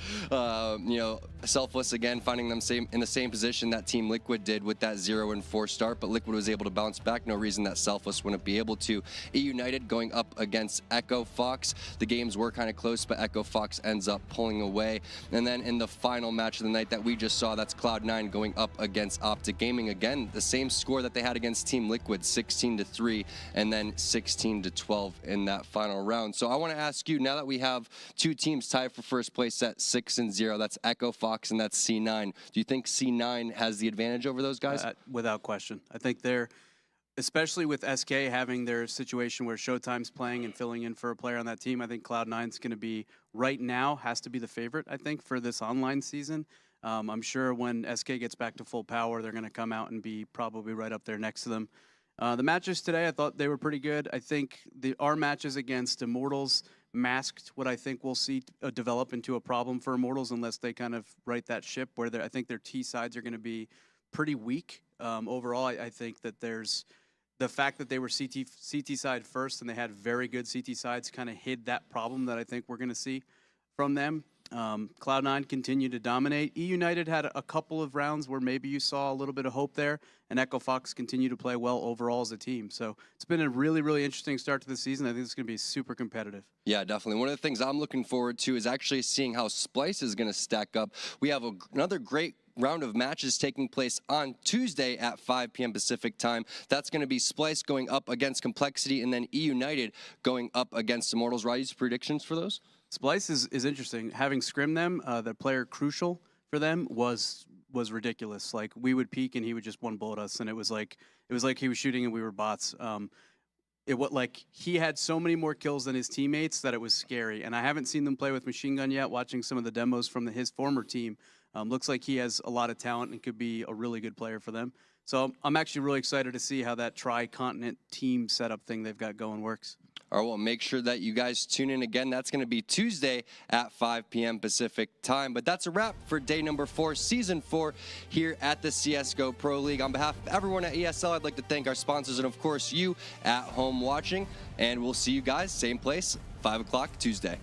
You know, Selfless again finding them in the same position that Team Liquid did with that 0-4 start, but Liquid was able to bounce back. No reason that Selfless wouldn't be able to. E United going up against Echo Fox. The games were kind of close, but Echo Fox ends up pulling away. And then in the final match of the night that we just saw, that's Cloud9 going up against OpTic Gaming. Again, the same score that they had against Team Liquid, 16-3, and then 16-12 in that final round. So I want to ask you, now that we have two teams tied for first place at 6-0, that's Echo Fox and that's C9. Do you think C9 has the advantage over those guys? Without question. I think they're, especially with SK having their situation where Showtime's playing and filling in for a player on that team, I think Cloud9's going to be, right now, has to be the favorite, I think, for this online season. I'm sure when SK gets back to full power, they're going to come out and be probably right up there next to them. The matches today, I thought they were pretty good. I think our matches against Immortals masked what I think we'll see develop into a problem for Immortals unless they kind of right that ship, where I think their T sides are going to be pretty weak. Overall, I think that there's the fact that they were CT side first and they had very good CT sides kind of hid that problem that I think we're going to see from them. Cloud9 continued to dominate. E United had a couple of rounds where maybe you saw a little bit of hope there, and Echo Fox continued to play well overall as a team. So it's been a really, really interesting start to the season. I think it's going to be super competitive. Yeah, definitely. One of the things I'm looking forward to is actually seeing how Splice is going to stack up. We have another great round of matches taking place on Tuesday at 5 p.m. Pacific time. That's going to be Splice going up against Complexity, and then E United going up against Immortals. Roddy's predictions for those? Splice is interesting. Having scrim them, the player Crucial for them was ridiculous. Like, we would peek and he would just one bullet us, and it was like he was shooting and we were bots. He had so many more kills than his teammates that it was scary. And I haven't seen them play with machine gun yet. Watching some of the demos from his former team, looks like he has a lot of talent and could be a really good player for them. So I'm actually really excited to see how that tri-continent team setup thing they've got going works. All right, well, make sure that you guys tune in again. That's going to be Tuesday at 5 p.m. Pacific time. But that's a wrap for day number 4, season 4 here at the CSGO Pro League. On behalf of everyone at ESL, I'd like to thank our sponsors and, of course, you at home watching. And we'll see you guys, same place, 5 o'clock Tuesday.